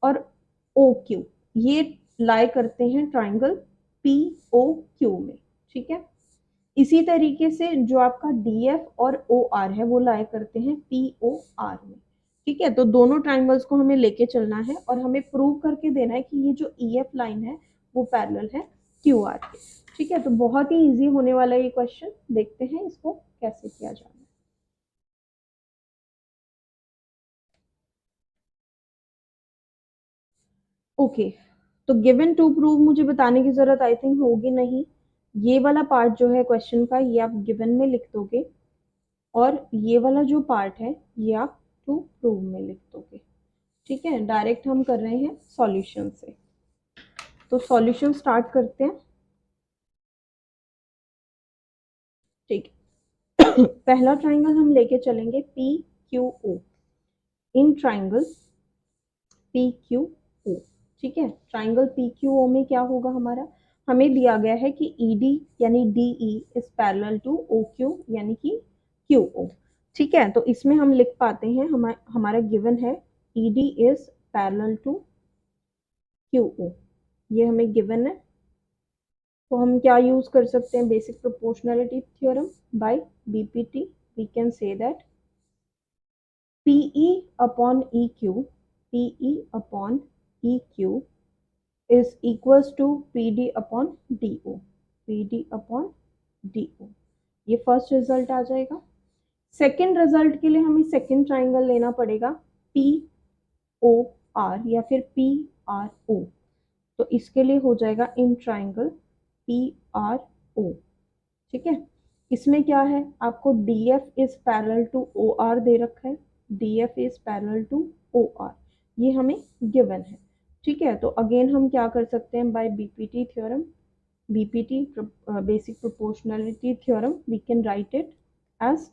और ओ क्यू ये लाई करते हैं ट्राइंगल POQ में, ठीक है। इसी तरीके से जो आपका DF और OR है वो लाया करते हैं POR में, ठीक है। तो दोनों ट्राइंगल्स को हमें लेके चलना है और हमें प्रूव करके देना है कि ये जो EF लाइन है वो पैरेलल है QR के, ठीक है। तो बहुत ही इजी होने वाला ये क्वेश्चन, देखते हैं इसको कैसे किया जाना है। ओके, तो गिवन टू प्रूव मुझे बताने की जरूरत आई थिंक होगी नहीं। ये वाला पार्ट जो है क्वेश्चन का ये आप गिवन में लिख दोगे और ये वाला जो पार्ट है ये आप टू प्रूव में लिख दोगे, ठीक है। डायरेक्ट हम कर रहे हैं सॉल्यूशन से, तो सॉल्यूशन स्टार्ट करते हैं, ठीक है। पहला ट्राइंगल हम लेके चलेंगे PQO, इन ट्राइंगल PQO, ठीक है। ट्राइंगल PQO में क्या होगा हमारा, हमें दिया गया है कि ED यानी DE is parallel to OQ यानी कि QO, ठीक है। तो इसमें हम लिख पाते हैं हमारा गिवन है ED is parallel to QO, ये हमें गिवन है। तो हम क्या यूज कर सकते हैं, basic proportionality theorem by BPT, we can say that PE upon EQ is equals to PD upon DO, ये फर्स्ट रिजल्ट आ जाएगा। सेकेंड रिजल्ट के लिए हमें सेकेंड ट्राइंगल लेना पड़ेगा POR या फिर PRO, तो इसके लिए हो जाएगा इन ट्राइंगल PRO, ठीक है। इसमें क्या है, आपको DF is parallel to OR दे रखा है, DF is parallel to OR, ये हमें गिवन है, ठीक है। तो अगेन हम क्या कर सकते हैं, by BPT theorem, BPT basic proportionality theorem, we can write it as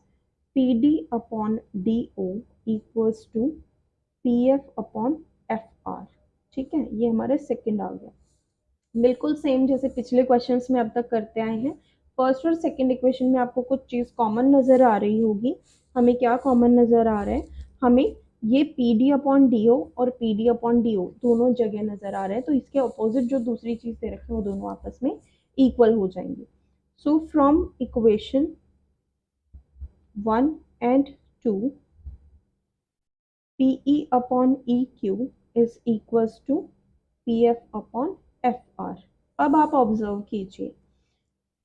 PD upon DO equals to PF upon FR, ठीक है। ये हमारे सेकेंड आ गया, बिल्कुल सेम जैसे पिछले क्वेश्चंस में अब तक करते आए हैं। फर्स्ट और सेकंड इक्वेशन में आपको कुछ चीज़ कॉमन नज़र आ रही होगी, हमें क्या कॉमन नज़र आ रहा है, हमें ये PD अपॉन DO और PD अपॉन DO दोनों जगह नज़र आ रहे हैं, तो इसके अपोजिट जो दूसरी चीज़ दे रखे हैं वो दोनों आपस में इक्वल हो जाएंगे। सो from equation 1 and 2 PE upon EQ is equals to PF upon FR। अब आप ऑब्जर्व कीजिए,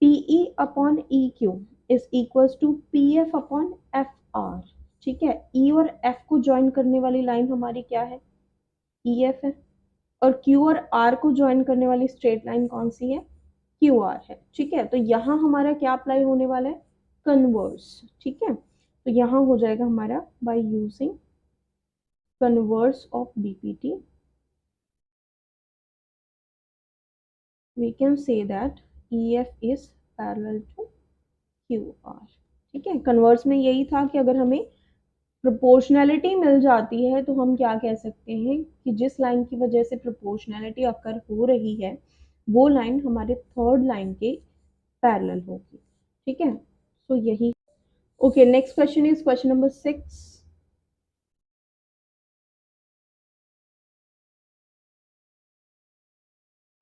PE upon EQ is equals to PF upon FR, ठीक है। E और F को ज्वाइन करने वाली लाइन हमारी क्या है, EF है, और Q और R को ज्वाइन करने वाली स्ट्रेट लाइन कौन सी है, QR है, ठीक है। तो यहाँ हमारा क्या अप्लाई होने वाला है, कन्वर्स, ठीक है। तो यहाँ हो जाएगा हमारा bye using converse of BPT we can say that EF is parallel to QR, ठीक है। कन्वर्स में यही था कि अगर हमें प्रोपोर्शनैलिटी मिल जाती है तो हम क्या कह सकते हैं कि जिस लाइन की वजह से प्रोपोर्शनैलिटी अकर हो रही है वो लाइन हमारे थर्ड लाइन के पैरेलल होगी, ठीक है। तो यही, okay, next question is question number 6।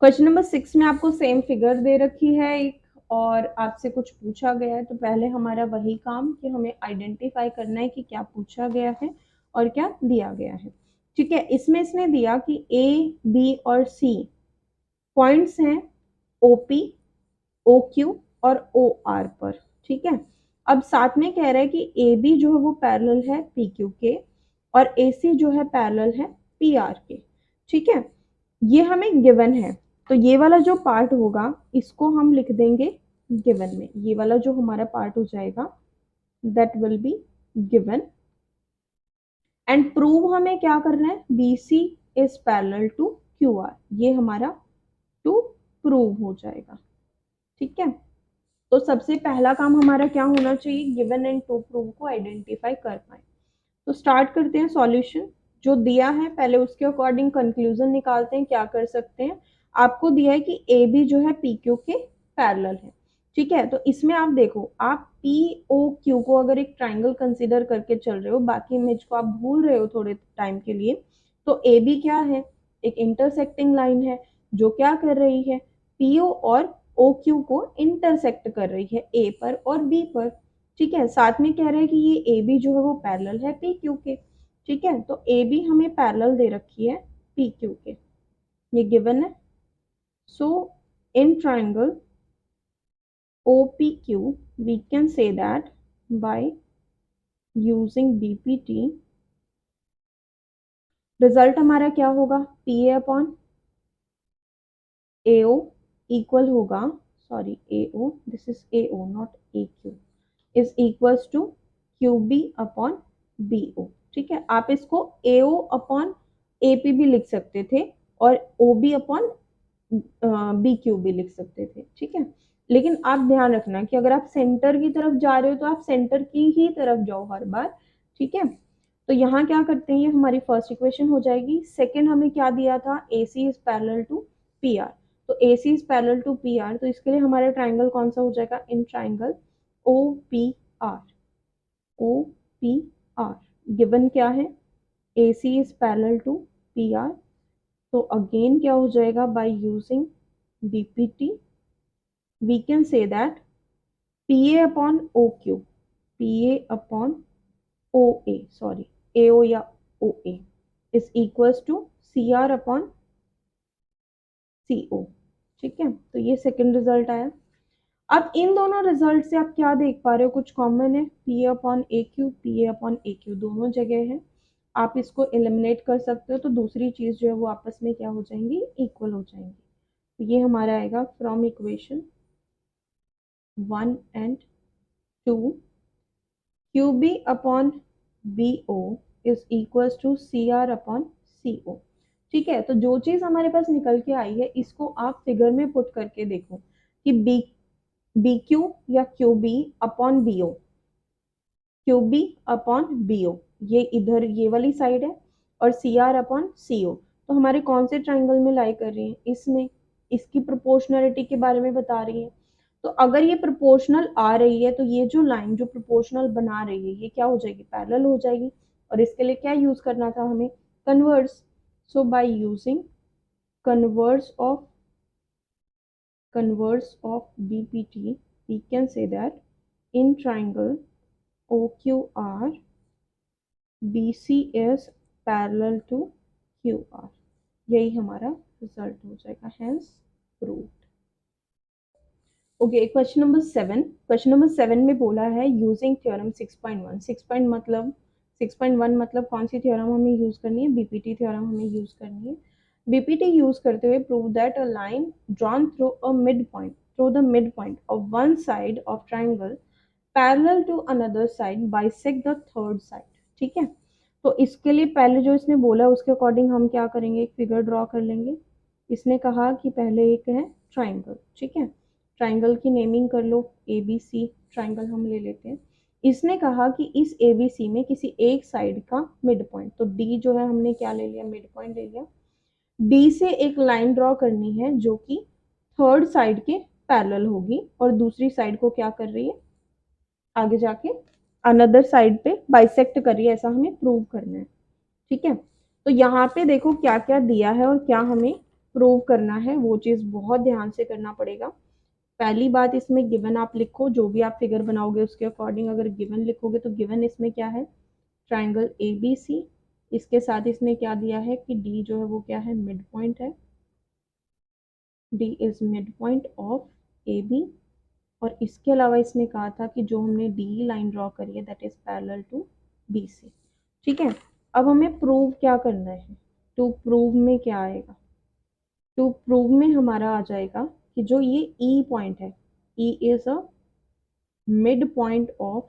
Question number 6 में आपको सेम फिगर दे रखी है एक, और आपसे कुछ पूछा गया है, तो पहले हमारा वही काम कि हमें आइडेंटिफाई करना है कि क्या पूछा गया है और क्या दिया गया है, ठीक है। इसमें इसने दिया कि A, B और C पॉइंट्स हैं OP, OQ और OR पर, ठीक है। अब साथ में कह रहा है कि AB जो है वो पैरेलल है PQ के और AC जो है पैरेलल है PR के, ठीक है। ये हमें गिवन है, तो ये वाला जो पार्ट होगा इसको हम लिख देंगे गिवन में, ये वाला जो हमारा पार्ट हो जाएगा that will be given. And prove हमें क्या करना है, BC is parallel to QR, ये हमारा टू प्रूव हो जाएगा, ठीक है। तो सबसे पहला काम हमारा क्या होना चाहिए, गिवन एंड टू प्रूव को आइडेंटिफाई कर पाए। तो स्टार्ट करते हैं सॉल्यूशन, जो दिया है पहले उसके अकॉर्डिंग कंक्लूजन निकालते हैं। क्या कर सकते हैं, आपको दिया है कि AB जो है PQ के पैरेलल है, ठीक है। तो इसमें आप देखो, आप POQ को अगर एक ट्राइंगल कंसीडर करके चल रहे हो, बाकी इमेज को आप भूल रहे हो थोड़े टाइम के लिए, तो AB क्या है, एक इंटरसेक्टिंग लाइन है जो क्या कर रही है, पीओ और ओ क्यू को इंटरसेक्ट कर रही है ए पर और बी पर। ठीक है, साथ में कह रहे हैं कि ये ए बी जो है वो पैरेलल है पी क्यू के। ठीक है, तो ए बी हमें पैरेलल दे रखी है पी क्यू के, ये गिवन है। So in triangle OPQ we can say that by using BPT result हमारा क्या होगा, PA अपॉन AO इक्वल होगा, sorry AO, this is AO not AQ, is equals to QB upon BO। ठीक है, आप इसको AO अपॉन AP भी लिख सकते थे और OB अपॉन BQ भी लिख सकते थे। ठीक है, लेकिन आप ध्यान रखना कि अगर आप सेंटर की तरफ जा रहे हो तो आप सेंटर की ही तरफ जाओ हर बार। ठीक है, तो यहाँ क्या करते हैं, ये हमारी फर्स्ट इक्वेशन हो जाएगी। सेकंड हमें क्या दिया था, AC is parallel to PR, तो AC is parallel to PR, तो इसके लिए हमारा ट्राइंगल कौन सा हो जाएगा, in triangle OPR। OPR given क्या है, AC is parallel to PR, तो अगेन क्या हो जाएगा, by using BPT we can say that PA upon OQ, PA upon OA, sorry AO या OA is equals to CR upon CO। ठीक है, तो ये सेकंड रिजल्ट आया। अब इन दोनों रिजल्ट से आप क्या देख पा रहे हो, कुछ कॉमन है, PA upon AQ, PA upon AQ दोनों जगह है। आप इसको एलिमिनेट कर सकते हो, तो दूसरी चीज जो है वो आपस में क्या हो जाएंगी, इक्वल हो जाएंगी। तो ये हमारा आएगा from equation 1 and 2 QB upon BO is equals to CR upon CO। ठीक है, तो जो चीज हमारे पास निकल के आई है इसको आप फिगर में पुट करके देखो कि BQ या QB upon BO, QB upon BO ये इधर ये वाली साइड है, और CR अपॉन CO तो हमारे कौन से ट्राइंगल में लाई कर रही है, इसमें, इसकी प्रोपोर्शनलिटी के बारे में बता रही है। तो अगर ये प्रोपोर्शनल आ रही है तो ये जो लाइन जो प्रोपोर्शनल बना रही है ये क्या हो जाएगी, पैरेलल हो जाएगी। और इसके लिए क्या यूज करना था हमें, converse. So by using converse of BPT we can say that in triangle OQR BC is parallel to QR, यही हमारा रिजल्ट हो जाएगा, hence proved. Okay, question number 7, question number 7 में बोला है यूजिंग थ्योरम 6.1, 6.1 मतलब कौन सी थ्योरम हमें यूज करनी है, बीपीटी थ्योरम हमें यूज करनी है। बीपीटी यूज करते हुए prove that a line drawn through the mid point of one side of triangle parallel to another side bisect the third side. ठीक है, तो इसके लिए पहले जो इसने बोला उसके अकॉर्डिंग हम क्या करेंगे, एक फिगर ड्रॉ कर लेंगे। इसने कहा कि पहले एक है ट्राइंगल, ठीक है, ट्राइंगल की नेमिंग कर लो, ABC ट्राइंगल हम ले लेते हैं। इसने कहा कि इस ABC में किसी एक साइड का मिड पॉइंट, तो D जो है हमने क्या ले लिया, मिड पॉइंट ले लिया। D से एक लाइन ड्रॉ करनी है जो कि थर्ड साइड के पैरेलल होगी और दूसरी साइड को क्या कर रही है, आगे जाके अनदर साइड पे बाइसेक्ट कर रही है, ऐसा हमें प्रूव करना है। ठीक है, तो यहाँ पे देखो क्या क्या दिया है और क्या हमें प्रूव करना है, वो चीज बहुत ध्यान से करना पड़ेगा। पहली बात, इसमें गिवन आप लिखो, जो भी आप फिगर बनाओगे उसके अकॉर्डिंग अगर गिवन लिखोगे तो गिवन इसमें क्या है, ट्राइंगल ABC, इसके साथ इसने क्या दिया है कि D जो है वो क्या है, मिड पॉइंट है, D is mid point of AB, और इसके अलावा इसने कहा था कि जो हमने D लाइन ड्रॉ करी है that is parallel to BC। ठीक है, अब हमें प्रूव क्या करना है, टू प्रूव में क्या आएगा, टू प्रूव में हमारा आ जाएगा कि जो ये E पॉइंट है, E is a mid point of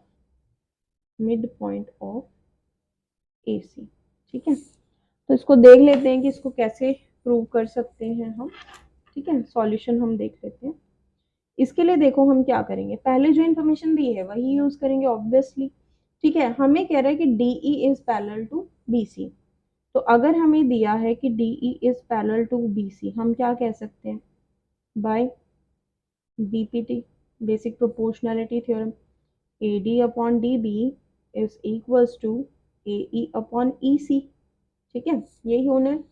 AC। ठीक है, तो इसको देख लेते हैं कि इसको कैसे प्रूव कर सकते हैं हम। ठीक है, सॉल्यूशन हम देख लेते हैं। इसके लिए देखो हम क्या करेंगे, पहले जो इन्फॉर्मेशन दी है वही यूज करेंगे ऑब्वियसली। ठीक है, हमें कह रहा है कि DE is parallel to BC, तो अगर हमें दिया है कि DE is parallel to BC, हम क्या कह सकते हैं, by BPT basic proportionality theorem, AD upon DB is equals to AE upon EC। ठीक है, यही होना है।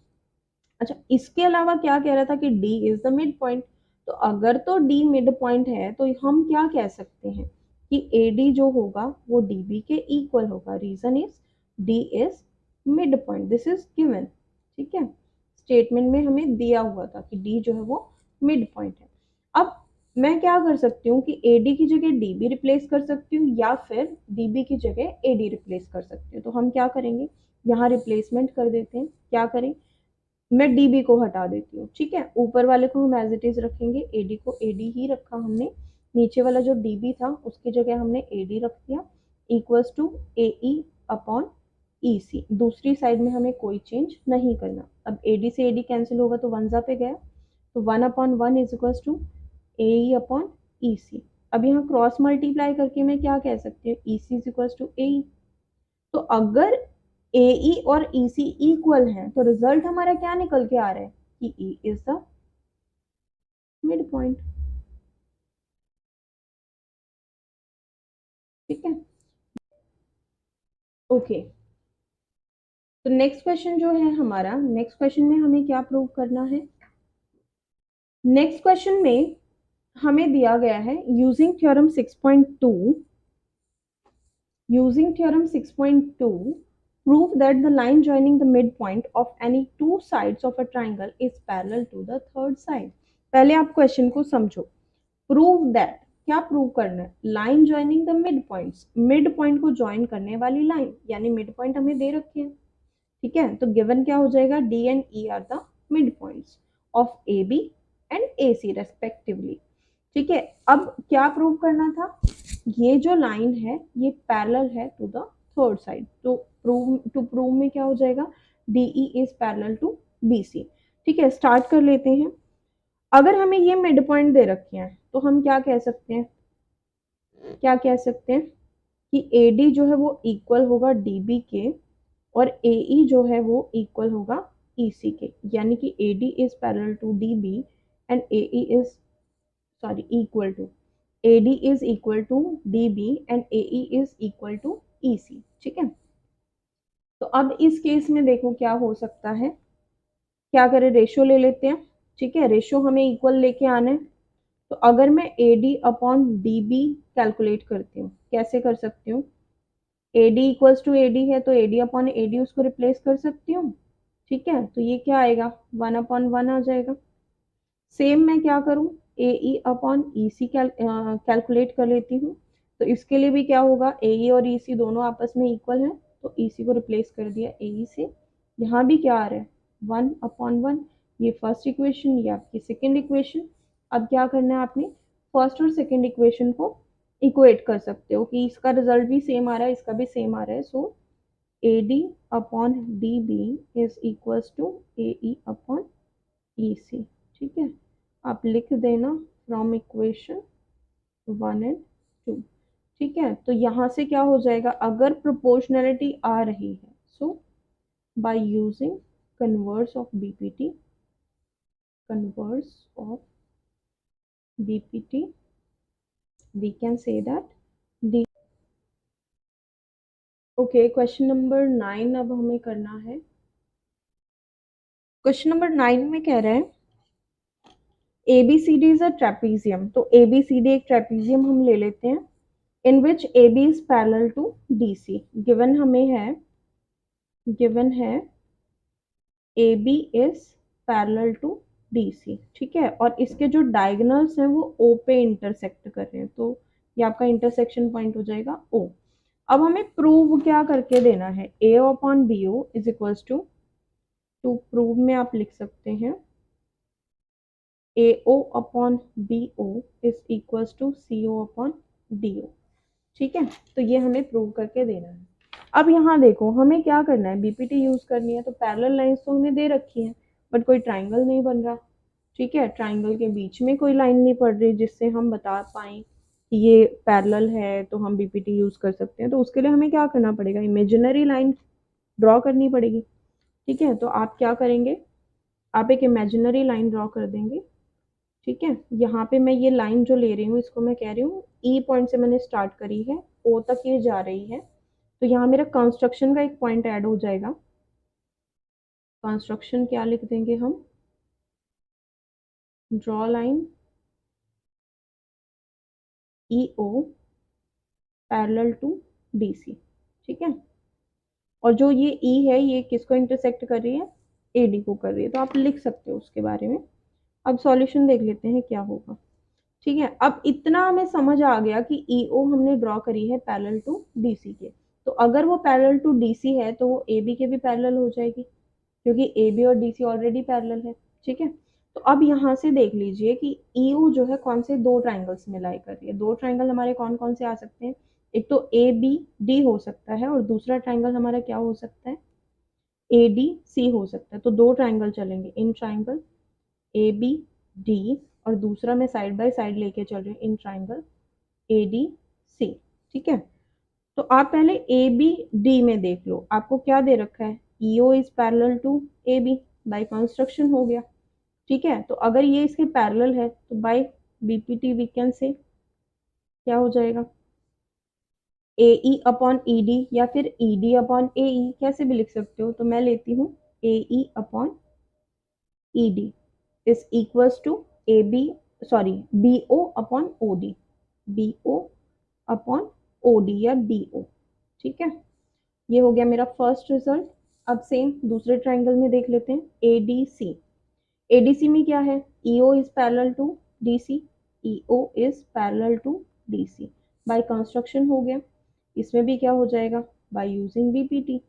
अच्छा, इसके अलावा क्या कह रहा था कि D is the mid point, तो अगर तो डी मिड पॉइंट है तो हम क्या कह सकते हैं कि ए डी जो होगा वो डी बी के इक्वल होगा। Reason is D is mid point, this is given. ठीक है, स्टेटमेंट में हमें दिया हुआ था कि डी जो है वो मिड पॉइंट है। अब मैं क्या कर सकती हूँ कि ए डी की जगह डी बी रिप्लेस कर सकती हूँ या फिर डी बी की जगह ए डी रिप्लेस कर सकती हूँ। तो हम क्या करेंगे, यहाँ रिप्लेसमेंट कर देते हैं। क्या करें, मैं डी बी को हटा देती हूँ। ठीक है, ऊपर वाले को हम एज इट इज रखेंगे, ए डी को ए डी ही रखा हमने, नीचे वाला जो डी बी था उसकी जगह हमने ए डी रख दिया, equals to A E upon E C. दूसरी साइड में हमें कोई चेंज नहीं करना। अब ए डी से ए डी कैंसिल होगा तो वन जा पे गया, तो one upon one is equals to A E upon E C. अब यहाँ क्रॉस मल्टीप्लाई करके मैं क्या कह सकती हूँ, ई सी is equals to A E. तो अगर ए ई और ई सी इक्वल है तो रिजल्ट हमारा क्या निकल के आ रहा है कि E is the mid point. ठीक है, ओके। तो नेक्स्ट क्वेश्चन जो है हमारा, नेक्स्ट क्वेश्चन में हमें क्या प्रूव करना है। नेक्स्ट क्वेश्चन में हमें दिया गया है using theorem 6.2, using theorem 6.2 prove that the line joining the midpoint of any two sides of a triangle is parallel to the third side। पहले आप क्वेश्चन को समझो। प्रूव दैट, क्या प्रूव करना है, line joining the mid points, mid point को join करने वाली लाइन, यानी मिड पॉइंट हमें दे रखे हैं। ठीक है, तो गिवन क्या हो जाएगा, D and E are the mid points of A B and A C respectively. ठीक है, अब क्या प्रूव करना था, ये जो लाइन है ये पैरेलल है टू द थर्ड साइड। तो प्रूव में क्या हो जाएगा, D E is parallel to B C. ठीक है, स्टार्ट कर लेते हैं। अगर हमें ये मिड पॉइंट दे रखे हैं तो हम क्या कह सकते हैं, क्या कह सकते हैं कि ए डी जो है वो इक्वल होगा डी बी के और ए ई जो है वो इक्वल होगा ई सी के, यानी कि A D is parallel to D B and A E is, sorry, equal to, AD is equal to DB and AE is equal to EC। ठीक है, तो अब इस केस में देखो क्या हो सकता है, क्या करें, रेशियो ले लेते हैं। ठीक है, रेशियो हमें इक्वल लेके आना है। तो अगर मैं AD अपॉन DB कैलकुलेट करती हूँ, कैसे कर सकती हूँ, AD इक्वल्स टू AD है तो AD अपॉन AD उसको रिप्लेस कर सकती हूँ। ठीक है, तो ये क्या आएगा, वन अपॉन वन आ जाएगा। सेम मैं क्या करूँ, ए ई अपॉन ई सी कैलकुलेट कर लेती हूँ। तो इसके लिए भी क्या होगा, ए ई और ई सी दोनों आपस में इक्वल है, तो ई सी को रिप्लेस कर दिया ए ई से। यहाँ भी क्या आ रहा है, वन अपॉन वन। ये फर्स्ट इक्वेशन, ये आपकी सेकेंड इक्वेशन। अब क्या करना है आपने, फर्स्ट और सेकेंड इक्वेशन को इक्वेट कर सकते हो कि इसका रिजल्ट भी सेम आ रहा है, इसका भी सेम आ रहा है। So A D upon D B is equals to A E upon E C. ठीक है, आप लिख देना फ्रॉम इक्वेशन 1 एंड 2। ठीक है, तो यहाँ से क्या हो जाएगा, अगर प्रोपोर्शनैलिटी आ रही है, so by using converse of BPT, converse of BPT we can say that D. Okay, question number 9 अब हमें करना है। क्वेश्चन नंबर 9 में कह रहा है ABCD इज अ ट्रेपीजियम। तो ABCD एक ट्रेपीजियम हम ले लेते हैं, in which AB is parallel to DC। Given हमें है, गिवन है AB is parallel to DC। ठीक है, और इसके जो डायगोनल्स हैं वो O पे इंटरसेक्ट कर रहे हैं, तो ये आपका इंटरसेक्शन पॉइंट हो जाएगा O। अब हमें प्रूव क्या करके देना है, AO upon BO is equals to prove में आप लिख सकते हैं AO upon BO is equals to CO upon DO। ठीक है, तो ये हमें प्रूव करके देना है। अब यहाँ देखो हमें क्या करना है, बीपीटी यूज करनी है। तो पैरेलल लाइंस तो हमें दे रखी है बट कोई ट्राइंगल नहीं बन रहा। ठीक है, ट्राइंगल के बीच में कोई लाइन नहीं पड़ रही जिससे हम बता पाए कि ये पैरेलल है तो हम बीपीटी यूज कर सकते हैं। तो उसके लिए हमें क्या करना पड़ेगा, इमेजिनरी लाइन ड्रॉ करनी पड़ेगी। ठीक है, तो आप क्या करेंगे, आप एक इमेजिनरी लाइन ड्रॉ कर देंगे। ठीक है, यहाँ पे मैं ये लाइन जो ले रही हूँ इसको मैं कह रही हूँ ई पॉइंट से मैंने स्टार्ट करी है, ओ तक ये जा रही है। तो यहाँ मेरा कंस्ट्रक्शन का एक पॉइंट ऐड हो जाएगा। कंस्ट्रक्शन क्या लिख देंगे हम, draw line EO parallel to DC, ठीक है। और जो ये E है ये किसको इंटरसेक्ट कर रही है, AD को कर रही है, तो आप लिख सकते हो उसके बारे में। अब सॉल्यूशन देख लेते हैं क्या होगा, ठीक है। अब इतना हमें समझ आ गया कि EO हमने ड्रॉ करी है पैरेलल टू DC के, तो अगर वो पैरेलल टू DC है तो वो AB के भी पैरेलल हो जाएगी, क्योंकि AB और DC ऑलरेडी पैरेलल है, ठीक है। तो अब यहाँ से देख लीजिए कि EU जो है कौन से दो ट्राइंगल्स में लाई कर रही है। दो ट्राइंगल हमारे कौन कौन से आ सकते हैं, एक तो ABD हो सकता है और दूसरा ट्राइंगल हमारा क्या हो सकता है, ADC हो सकता है। तो दो ट्राइंगल चलेंगे, इन ट्राइंगल ABD, और दूसरा मैं साइड बाय साइड लेके चल रही हूँ इन ट्राइंगल ADC, ठीक है। तो आप पहले ABD में देख लो, आपको क्या दे रखा है, EO is parallel to AB, by construction हो गया, ठीक है। तो अगर ये इसके पैरेलल है तो बाय BPT वी कैन से क्या हो जाएगा, AE अपॉन ED या फिर ED अपॉन AE, कैसे भी लिख सकते हो। तो मैं लेती हूँ AE upon ED is equals to AB, sorry BO upon OD, BO upon OD या DO, ठीक है। ये हो गया मेरा फर्स्ट रिजल्ट। अब सेम दूसरे ट्राइंगल में देख लेते हैं, ADC। ADC में क्या है, EO is parallel to DC, EO is parallel to DC, by construction हो गया। इसमें भी क्या हो जाएगा, बाय यूजिंग BPT।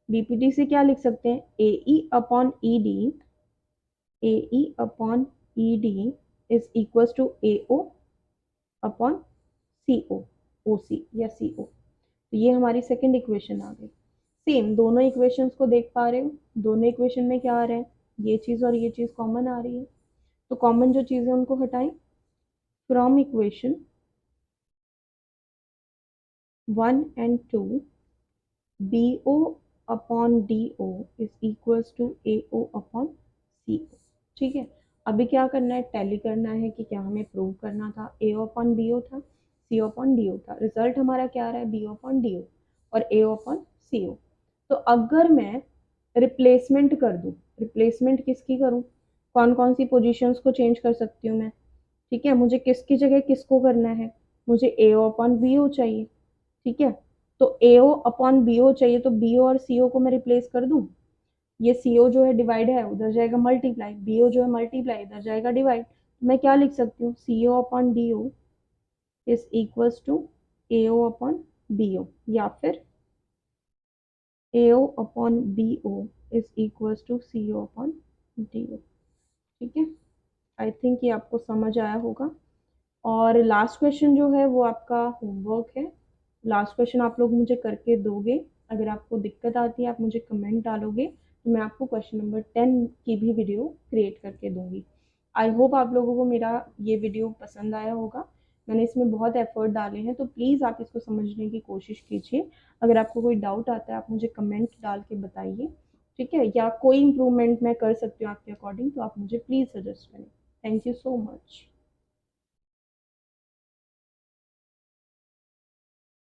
BPT से क्या लिख सकते हैं, AE upon ED, AE upon ED is equal to AO upon CO, OC या CO। तो ये हमारी सेकेंड इक्वेशन आ गई। सेम दोनों इक्वेशंस को देख पा रहे हो, दोनों इक्वेशन में क्या आ रहा है, ये चीज़ और ये चीज़ कॉमन आ रही है। तो कॉमन जो चीज़ है उनको हटाएं। From equation 1 and 2 BO upon DO is equals to AO upon CO, ठीक है। अभी क्या करना है, टैली करना है कि क्या हमें प्रूव करना था, AO अपॉन BO था, CO अपॉन DO था। रिजल्ट हमारा क्या आ रहा है, BO अपॉन DO और AO अपॉन CO। तो अगर मैं रिप्लेसमेंट कर दूं, रिप्लेसमेंट किसकी करूं, कौन कौन सी पोजीशंस को चेंज कर सकती हूँ मैं, ठीक है। मुझे किसकी जगह किसको करना है, मुझे AO अपॉन BO चाहिए, ठीक है। तो AO अपॉन BO चाहिए, तो BO और CO को मैं रिप्लेस कर दूं। ये CO जो है डिवाइड है, उधर जाएगा मल्टीप्लाई, BO जो है मल्टीप्लाई, इधर जाएगा डिवाइड। मैं क्या लिख सकती हूँ, CO upon DO is equals to AO upon BO, या फिर AO upon BO is equals to CO upon DO, ठीक है। आई थिंक ये आपको समझ आया होगा। और लास्ट क्वेश्चन जो है वो आपका होमवर्क है। लास्ट क्वेश्चन आप लोग मुझे करके दोगे, अगर आपको दिक्कत आती है आप मुझे कमेंट डालोगे तो मैं आपको क्वेश्चन नंबर 10 की भी वीडियो क्रिएट करके दूंगी। आई होप आप लोगों को मेरा ये वीडियो पसंद आया होगा। मैंने इसमें बहुत एफर्ट डाले हैं, तो प्लीज़ आप इसको समझने की कोशिश कीजिए। अगर आपको कोई डाउट आता है आप मुझे कमेंट डाल के बताइए, ठीक है। या कोई इम्प्रूवमेंट मैं कर सकती हूँ आपके अकॉर्डिंग, तो आप मुझे प्लीज़ सजेस्ट करें। Thank you so much.